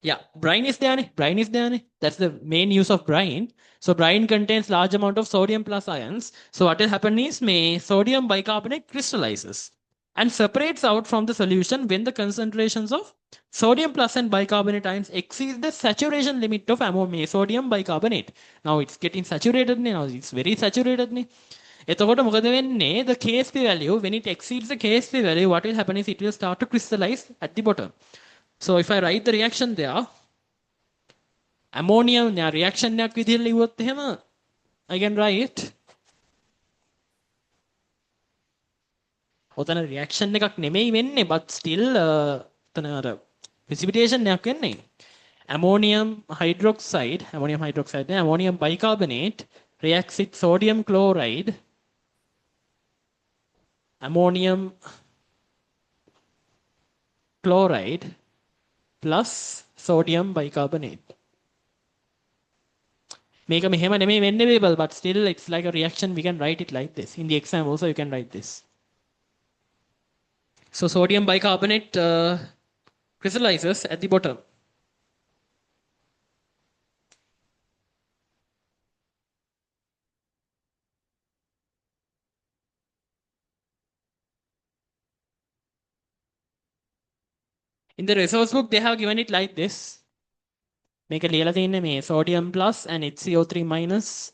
Yeah, brine is there. Brine is there. That's the main use of brine. So brine contains large amount of sodium plus ions. So what will happen is sodium bicarbonate crystallizes and separates out from the solution when the concentrations of sodium plus and bicarbonate ions exceed the saturation limit of sodium bicarbonate. Now it's getting saturated. Now it's very saturated. එතකොට මොකද වෙන්නේ? The Ksp value, when it exceeds the Ksp value, what will happen is it will start to crystallize at the bottom. So if I write the reaction there, ammonium reaction එකක් විදිහට ලිව්වොත් එහෙම I can write ඔතන reaction එකක් නෙමෙයි වෙන්නේ but still ඔතන අර precipitation එකක් වෙන්නේ. Ammonium hydroxide, ammonium bicarbonate reacts with sodium chloride, ammonium chloride plus sodium bicarbonate. Make a මෙහෙම නෙමෙයි වෙන්නේ people, but still it's like a reaction. We can write it like this. In the exam also you can write this. So sodium bicarbonate crystallizes at the bottom. In the resource book they have given it like this. මේක ලියලා තියෙන්නේ මේ sodium plus and HCO3 minus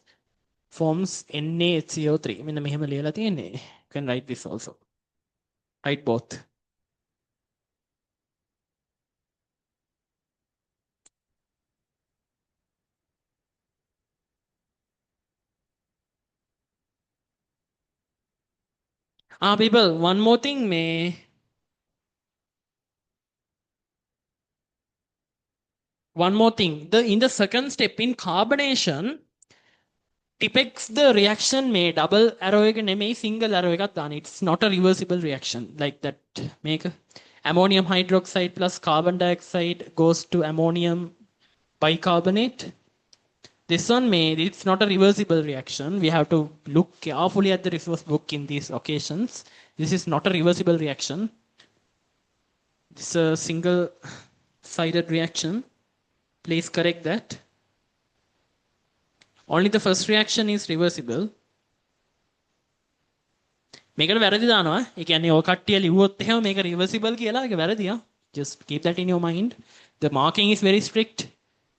forms NaHCO3. මෙන්න මෙහෙම ලියලා තියෙන්නේ. You can write this also. Write both. People, one more thing. මේ one more thing. In the second step in carbonation, depicts the reaction may double arrow එක නෙමෙයි single arrow එකක් දාන. It's not a reversible reaction like that. Make ammonium hydroxide plus carbon dioxide goes to ammonium bicarbonate. This one it's not a reversible reaction. We have to look carefully at the resource book in these occasions. This is not a reversible reaction. This is a single sided reaction. Please correct that. Only the first reaction is reversible. මේකට වැරදි දානවා. ඒ කියන්නේ ඔය කට්ටිය ලිව්වොත් එහෙම මේක reversible කියලා ඒක වැරදියා. Just keep that in your mind. The marking is very strict.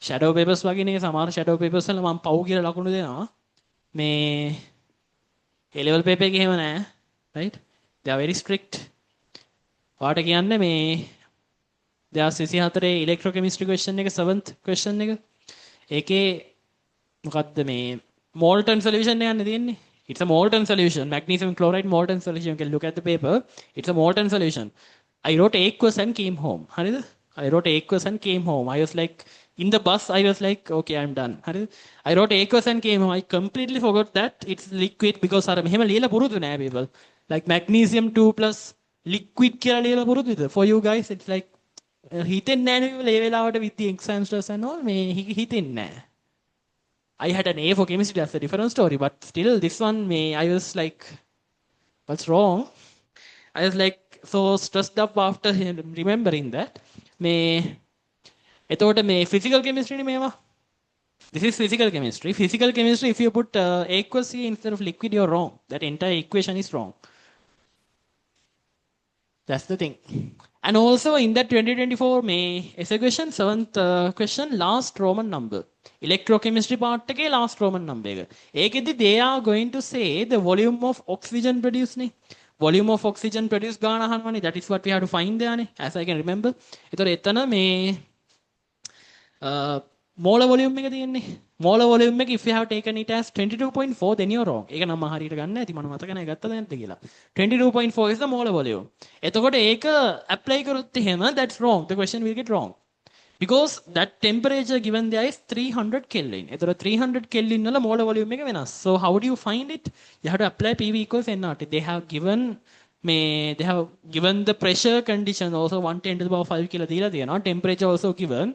Shadow papers වගේ නේ සමහර shadow papers වල මම පව් කියලා ලකුණු දෙනවා. මේ A level paper එකේ එහෙම නෑ. Right? They are very strict. ඔයාට කියන්නේ මේ 2024 electrochemistry question එක 7th question එක. ඒකේ මොකද්ද මේ molten solution එකක් තියෙන්නේ. It's a molten solution. Magnesium chloride molten solution. You can look at the paper. It's a molten solution. I wrote aqueous and came home. හරිද? I wrote aqueous and came home. I was like in the bus. I was like, okay, I'm done. හරිද? I wrote aqueous and came home. I completely forgot that it's liquid because අර මෙහෙම ලියලා පුරුදු නෑ people. Like magnesium 2 plus liquid කියලා ලියලා පුරුදුද? For you guys it's like හිතෙන්නේ නෑ නේ people ඒ වෙලාවට with the exam stress and all මේ හිතෙන්නේ නෑ. I had an A for chemistry, that's a different story. But still, this one, I was like, what's wrong? I was like so stressed up after remembering that. එතකොට මේ physical chemistry නේ මේවා. This is physical chemistry. Physical chemistry, if you put aqueous instead of liquid, you're wrong. That entire equation is wrong. That's the thing. And also in that 2024 essay question, 7th question, last Roman number. Electrochemistry part එකේ last Roman number එක. ඒකෙදි they are going to say the volume of oxygen produced නේ. Volume of oxygen produced ගාන අහනවානේ. That is what we have to find there නේ. As I can remember. ඒතර එතන molar volume එක තියෙන්නේ. Molar volume එක if you have taken it as 22.4 then you're wrong. ඒක නම් හරියට ගන්න ඇති මම මතක නැහැ ගත්තද නැද්ද කියලා. 22.4 is the molar volume. එතකොට ඒක apply කරොත් එහෙම that's wrong. The question will get wrong. Because that temperature given there is 300 Kelvin. එතකොට 300 Kelvin වල molar volume එක වෙනස්. So how do you find it? You have to apply PV equals nRT. They have given the pressure condition also 110 to the power 5 කියලා දීලා තියෙනවා. Temperature also given.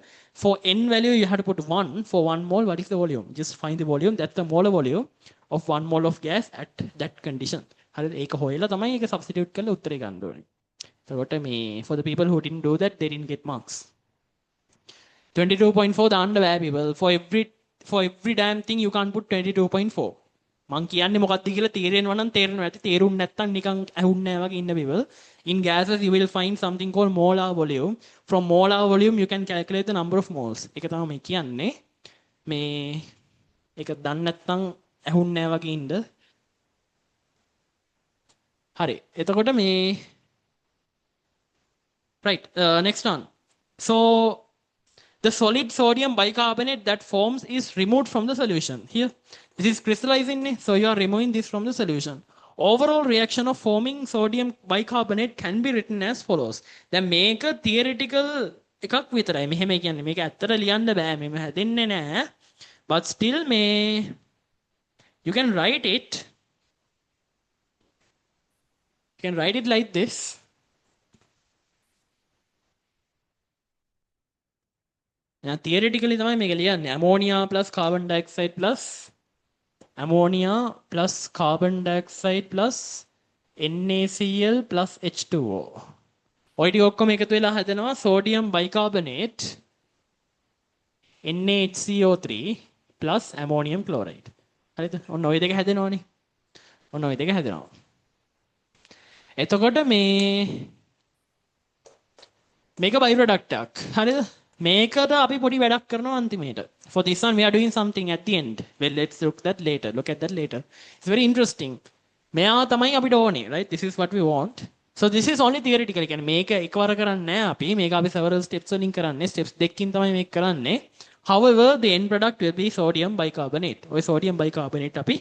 For n value you have to put 1 for 1 mole. What is the volume? Just find the volume. That's the molar volume of 1 mole of gas at that condition. හරිද? ඒක හොයලා තමයි ඒක substitute කරලා උත්තරේ ගන්න ඕනේ. එතකොට for the people who didn't do that they didn't get marks. 22.4 දාන්න බෑ people. For every damn thing you can't put 22.4. මං කියන්නේ මොකක්ද කියලා තේරෙනවා නම් තේරෙනවා ඇති. තේරුම් නැත්තම් නිකන් ඇහුන්නේ නැහැ වගේ ඉන්න people. In gases you will find something called molar volume. From molar volume you can calculate the number of moles. ඒක තමයි මේ කියන්නේ. ඒක දන්නේ නැත්තම් ඇහුන්නේ නැහැ වගේ ඉන්න. හරි. එතකොට right, next one. So the solid sodium bicarbonate that forms is removed from the solution. Here, this is crystallizing, so you are removing this from the solution. Overall reaction of forming sodium bicarbonate can be written as follows. Then make a theoretical එකක් විතරයි. මෙහෙම කියන්නේ මේක ඇත්තට ලියන්න බෑ. මෙහෙම හැදෙන්නේ නැහැ. But still you can write it. You can write it like this. Now theoretically තමයි මේක ලියන්නේ. ammonia plus carbon dioxide plus NaCl plus H2O. ඔය ටික ඔක්කොම එකතු වෙලා හදනවා sodium bicarbonate NaHCO3 plus ammonium chloride. හරිද? ඔන්න ඔය දෙක හැදෙනවනේ. ඔන්න ඔය දෙක හැදෙනවා. එතකොට මේක by product එකක්. හරිද? මේකට අපි පොඩි වැඩක් කරනවා අන්තිමේට. For this one we are doing something at the end. Well, let's look at that later. It's very interesting. මෙයා තමයි අපිට ඕනේ, right? This is what we want. So this is only theoretical. කියන්නේ මේක එකවර කරන්නේ නැහැ අපි. මේක අපි several steps වලින් කරන්නේ. Steps දෙකකින් තමයි මේක කරන්නේ. However, the end product will be sodium bicarbonate. ඔය sodium bicarbonate අපි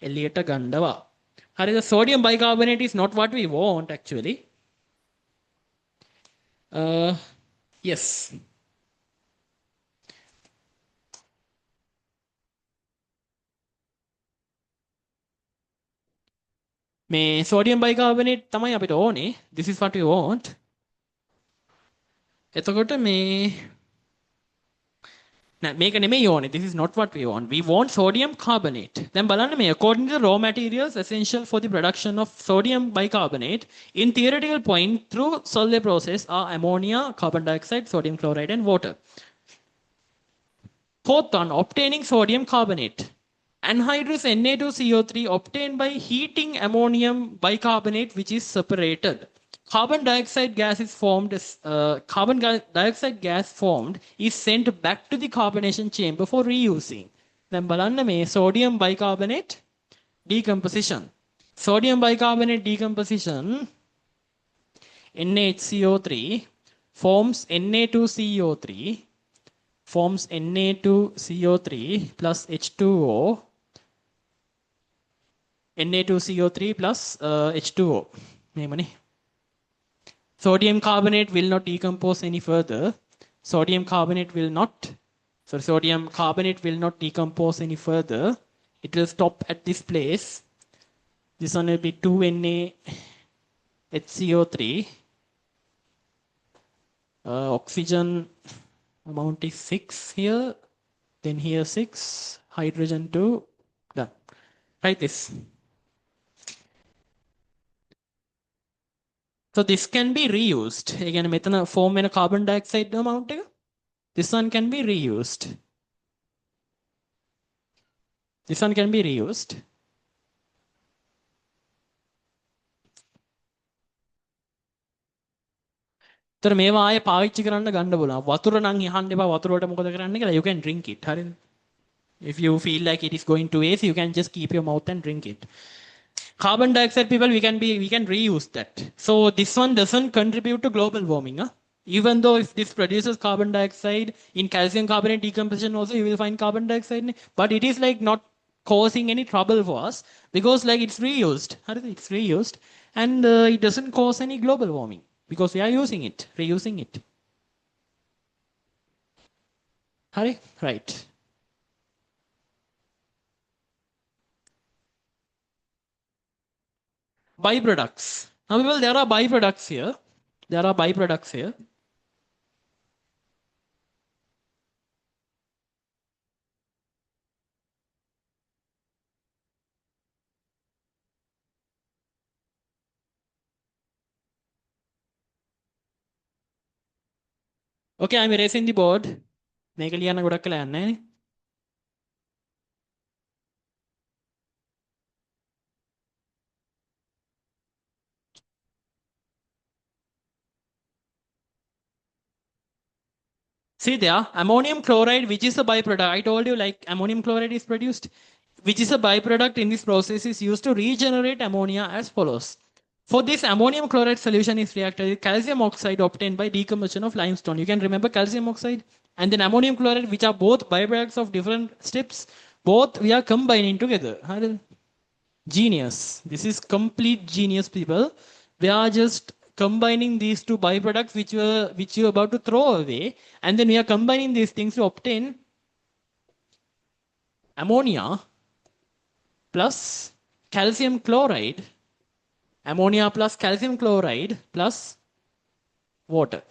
එළියට ගන්නවා. හරිද? Sodium bicarbonate is not what we want actually. Yes. මේ sodium bicarbonate තමයි අපිට ඕනේ. This is what we want. එතකොට මේ මේක නෙමෙයි ඕනේ. This is not what we want. We want sodium carbonate. දැන් බලන්න මේ according to the raw materials essential for the production of sodium bicarbonate in theoretical point through Solvay process are ammonia, carbon dioxide, sodium chloride and water. Fourth one, obtaining sodium carbonate. Anhydrous Na2CO3 obtained by heating ammonium bicarbonate which is separated. Carbon dioxide gas is formed. Carbon dioxide gas formed is sent back to the carbonation chamber for reusing. Then බලන්න මේ sodium bicarbonate decomposition. Sodium bicarbonate decomposition NaHCO3 forms Na2CO3 forms Na2CO3 plus H2O. Na2CO3 plus H2O. මේමනේ. Sodium carbonate will not decompose any further. Sodium carbonate will not decompose any further. It will stop at this place. This one will be 2NaHCO3. Oxygen amount is 6 here. Then here 6. Hydrogen 2. Done. Write this. So this can be reused. Again, මෙතන form වෙන carbon dioxide amount එක. This one can be reused. This one can be reused. තර මේවා ආයේ පාවිච්චි කරන්න ගන්න බලන්න. වතුර නම් යහන්න එපා. වතුර වලට මොකද කරන්න කියලා. You can drink it. හරිද? If you feel like it is going to waste, you can just keep your mouth and drink it. Carbon dioxide, people, we can reuse that. So this one doesn't contribute to global warming. Even though if this produces carbon dioxide in calcium carbonate decomposition also, you will find carbon dioxide. But it is like not causing any trouble for us because like it's reused. It's reused and it doesn't cause any global warming because we are using it, reusing it. Right. Byproducts. Now, people, there are byproducts here. Okay, I'm erasing the board. මේක ලියන්න ගොඩක් කළා යන්නේ නේ. See there, ammonium chloride, which is a byproduct. I told you like ammonium chloride is produced, which is a byproduct in this process is used to regenerate ammonia as follows. For this ammonium chloride solution is reacted with calcium oxide obtained by decomposition of limestone. You can remember calcium oxide and then ammonium chloride, which are both byproducts of different steps. Both we are combining together. Genius. This is complete genius, people. We are just combining these two byproducts which you are about to throw away, and then we are combining these things to obtain ammonia plus calcium chloride, ammonia plus calcium chloride plus water.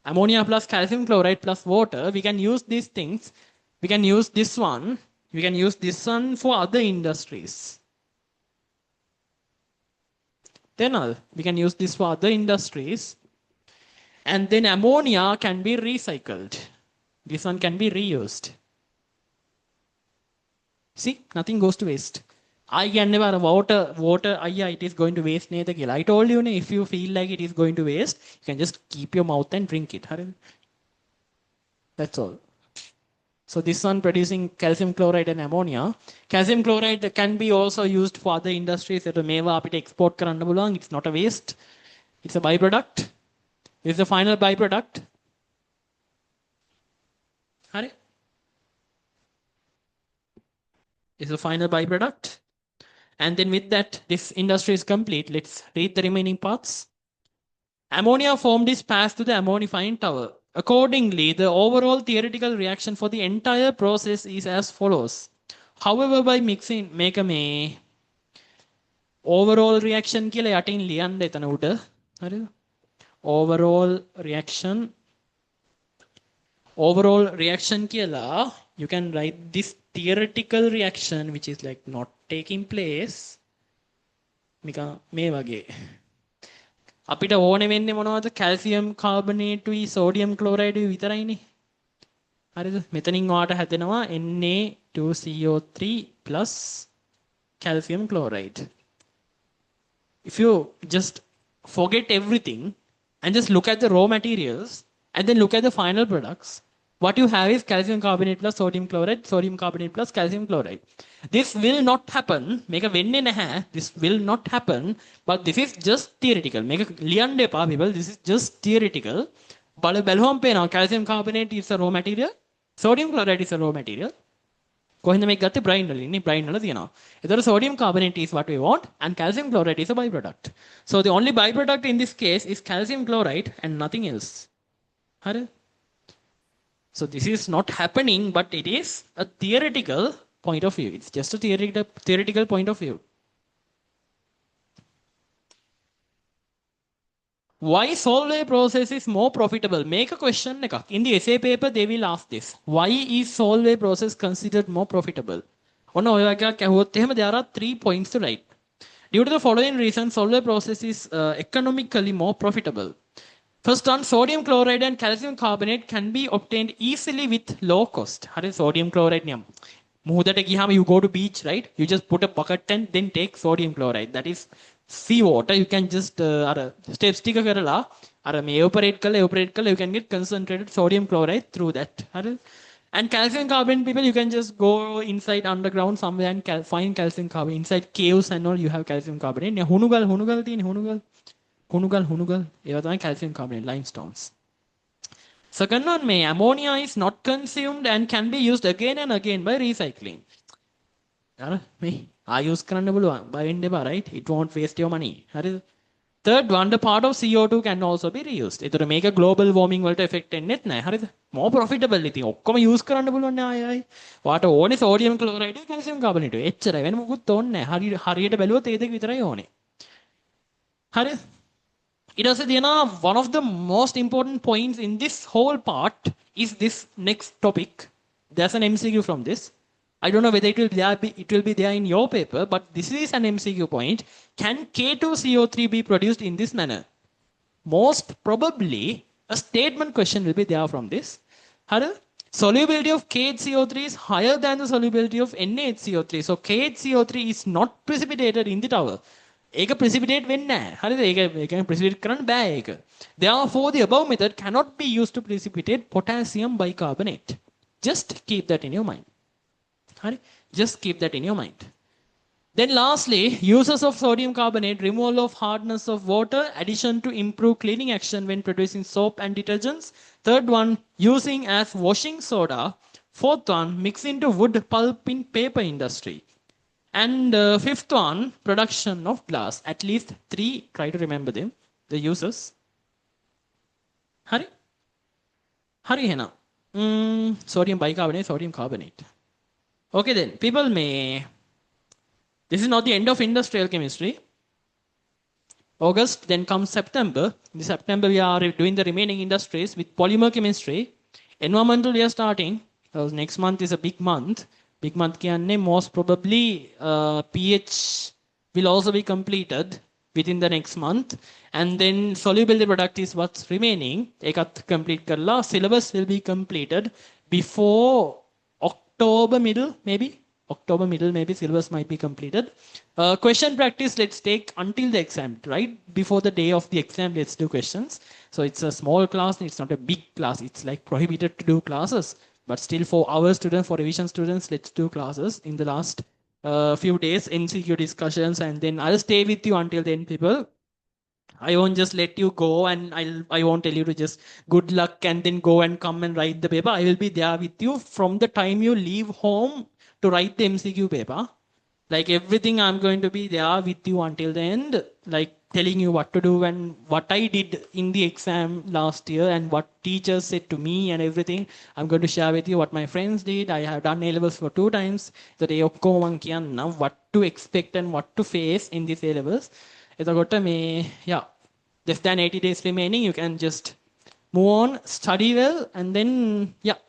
Ammonia plus calcium chloride plus water. We can use these things. We can use this one. We can use this one for other industries. Then we can use this for other industries. And then ammonia can be recycled. This one can be reused. See, nothing goes to waste. I can never water, it is going to waste. I told you, if you feel like it is going to waste, you can just keep your mouth and drink it. That's all. So this one producing calcium chloride and ammonia. Calcium chloride can be also used for other industries. Export it's not a waste. It's a byproduct. It's the final byproduct. It's the final byproduct. And then with that, this industry is complete. Let's read the remaining parts. Ammonia formed is passed to the ammonifying tower. Accordingly, the overall theoretical reaction for the entire process is as follows. However, by mixing, overall reaction කියලා යටින් ලියන්න එතන උඩ. හරිද? overall reaction කියලා you can write this theoretical reaction which is like not taking place. මේ වගේ. අපිට ඕනේ වෙන්නේ මොනවද? calcium carbonate උයි sodium chloride උයි විතරයිනේ. හරිද? මෙතනින් ඔයාට හැදෙනවා Na2CO3 plus calcium chloride. If you just forget everything and just look at the raw materials and then look at the final products, what you have is calcium carbonate plus sodium chloride, sodium carbonate plus calcium chloride. This will not happen. මේක වෙන්නේ නැහැ. This will not happen. But this is just theoretical. මේක ලියන්න එපා people. This is just theoretical. බලුවම් පේනවා calcium carbonate is a raw material. Sodium chloride is a raw material. කොහෙන්ද මේක ගත්තේ? brine වලින් නේ. brine වල තියෙනවා. එතකොට sodium carbonate is what we want and calcium chloride is a byproduct. So the only byproduct in this case is calcium chloride and nothing else. හරි? So this is not happening, but it is a theoretical point of view. It's just a theoretical point of view. Why Solvay process is more profitable? Make a question. In the essay paper, they will ask this. Why is Solvay process considered more profitable? There are 3 points to write. Due to the following reasons, Solvay process is economically more profitable. First one, sodium chloride and calcium carbonate can be obtained easily with low cost. How is sodium chloride? You go to beach, right? You just put a bucket and then take sodium chloride. That is seawater. You can just step stick evaporate kala, you can get concentrated sodium chloride through that. And calcium carbonate, people, you can just go inside underground somewhere and find calcium carbonate. Inside caves and all, you have calcium carbonate. Hunugal. ඒවා තමයි calcium carbonate limestones. Second one, ammonia is not consumed and can be used again and again by recycling. use කරන්න පුළුවන්. බය වෙන්න එපා, right? It won't waste your money. හරිද? Third one, the part of CO2 can also be reused. ඒතර මේක global warming වලට effect එන්නෙත් නැහැ. හරිද? More profitable ඉතින් ඔක්කොම use කරන්න පුළුවන් නේ ආයෙ. ඔයාට ඕනේ sodium chloride calcium carbonate. එච්චරයි. වෙන මොකුත් ඕනේ නැහැ. හරියට බැලුවොත් ඒ දෙක විතරයි ඕනේ. හරිද? It also, one of the most important points in this whole part is this next topic. There's an MCQ from this. I don't know whether it will be there in your paper, but this is an MCQ point. Can K2CO3 be produced in this manner? Most probably, a statement question will be there from this. Solubility of KHCO3 is higher than the solubility of NaHCO3. So KHCO3 is not precipitated in the towel. ඒක precipitate වෙන්නේ නැහැ. හරිද? ඒක precipitate කරන්න බෑ ඒක. Therefore, the above method cannot be used to precipitate potassium bicarbonate. Just keep that in your mind. Hurry? Just keep that in your mind. Then lastly, uses of sodium carbonate, removal of hardness of water, addition to improve cleaning action when producing soap and detergents. Third one, using as washing soda. Fourth one, mix into wood pulp in paper industry. And fifth one, production of glass. At least 3, try to remember them, the uses. Hurry hena. Sodium bicarbonate, sodium carbonate. Okay then, people this is not the end of industrial chemistry. August, then comes September. In September, we are doing the remaining industries with polymer chemistry. Environmental, we are starting. Next month is a big month. Big month kiyanne most probably pH will also be completed within the next month, and then solubility product is what's remaining. Ekath complete karla, syllabus will be completed before October middle, maybe syllabus might be completed. Question practice, let's take until the exam, right? Before the day of the exam, let's do questions. So it's a small class, it's not a big class. It's like prohibited to do classes. But still, for our students, for revision students, let's do classes in the last few days, MCQ discussions, and then I'll stay with you until then, people. I won't just let you go and I won't tell you to just good luck and then go and come and write the paper. I will be there with you from the time you leave home to write the MCQ paper. Like everything, I'm going to be there with you until the end. Like telling you what to do and what I did in the exam last year and what teachers said to me and everything. I'm going to share with you what my friends did. I have done A-levels for 2 times. So they now what to expect and what to face in these A-levels. Yeah, less than 80 days remaining. You can just move on, study well, and then, yeah,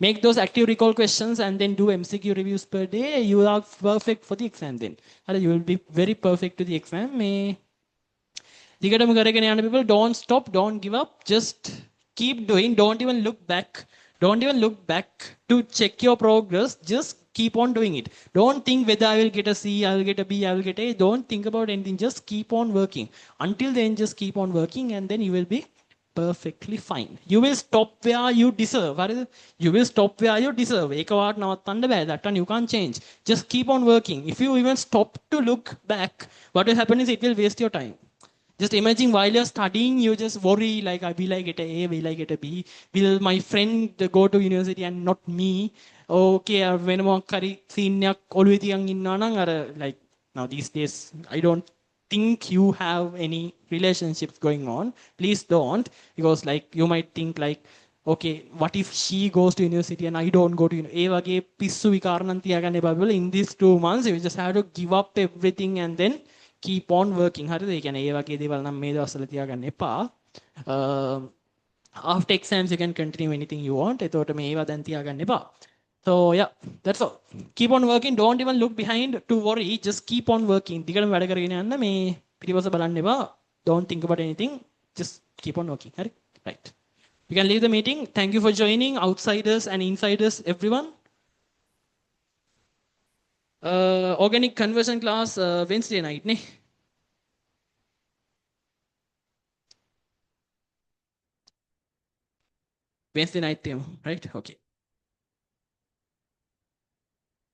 make those active recall questions and then do MCQ reviews per day. You are perfect for the exam then. You will be very perfect to the exam. දිගටම කරගෙන යන people, don't stop, don't give up, just keep doing, don't even look back, don't even look back to check your progress, just keep on doing it. Don't think whether I will get a C, I will get a B, I will get A. Don't think about anything, just keep on working. Until then, just keep on working and then you will be perfectly fine. You will stop where you deserve. You will stop where you deserve. එකවාට නවත්තන්න බෑ. That one you can't change. Just keep on working. If you even stop to look back, what will happen is it will waste your time. Just imagine while you're studying, you just worry like, will I get a A, will I get a B? Will my friend go to university and not me? Okay, when like now these days, I don't think you have any relationships going on. Please don't, because like you might think like, okay, what if she goes to university and I don't go to university? In these 2 months, you just have to give up everything and then keep on working. හරිද? ඒ කියන්නේ ඒ වගේ දේවල් නම් මේ දවස්වල තියාගන්න එපා. After exams you can continue anything you want. එතකොට මේ ඒවා දැන් තියාගන්න එපා. So yeah, that's all. Keep on working. Don't even look behind to worry. Just keep on working. දිගටම වැඩ කරගෙන යන්න. මේ පිටිපස්ස බලන්න එපා. Don't think about anything. Just keep on working. හරි? Right. You can leave the meeting. Thank you for joining, outsiders and insiders, everyone. Organic conversion class Wednesday night, ne? Wednesday night, right? Okay.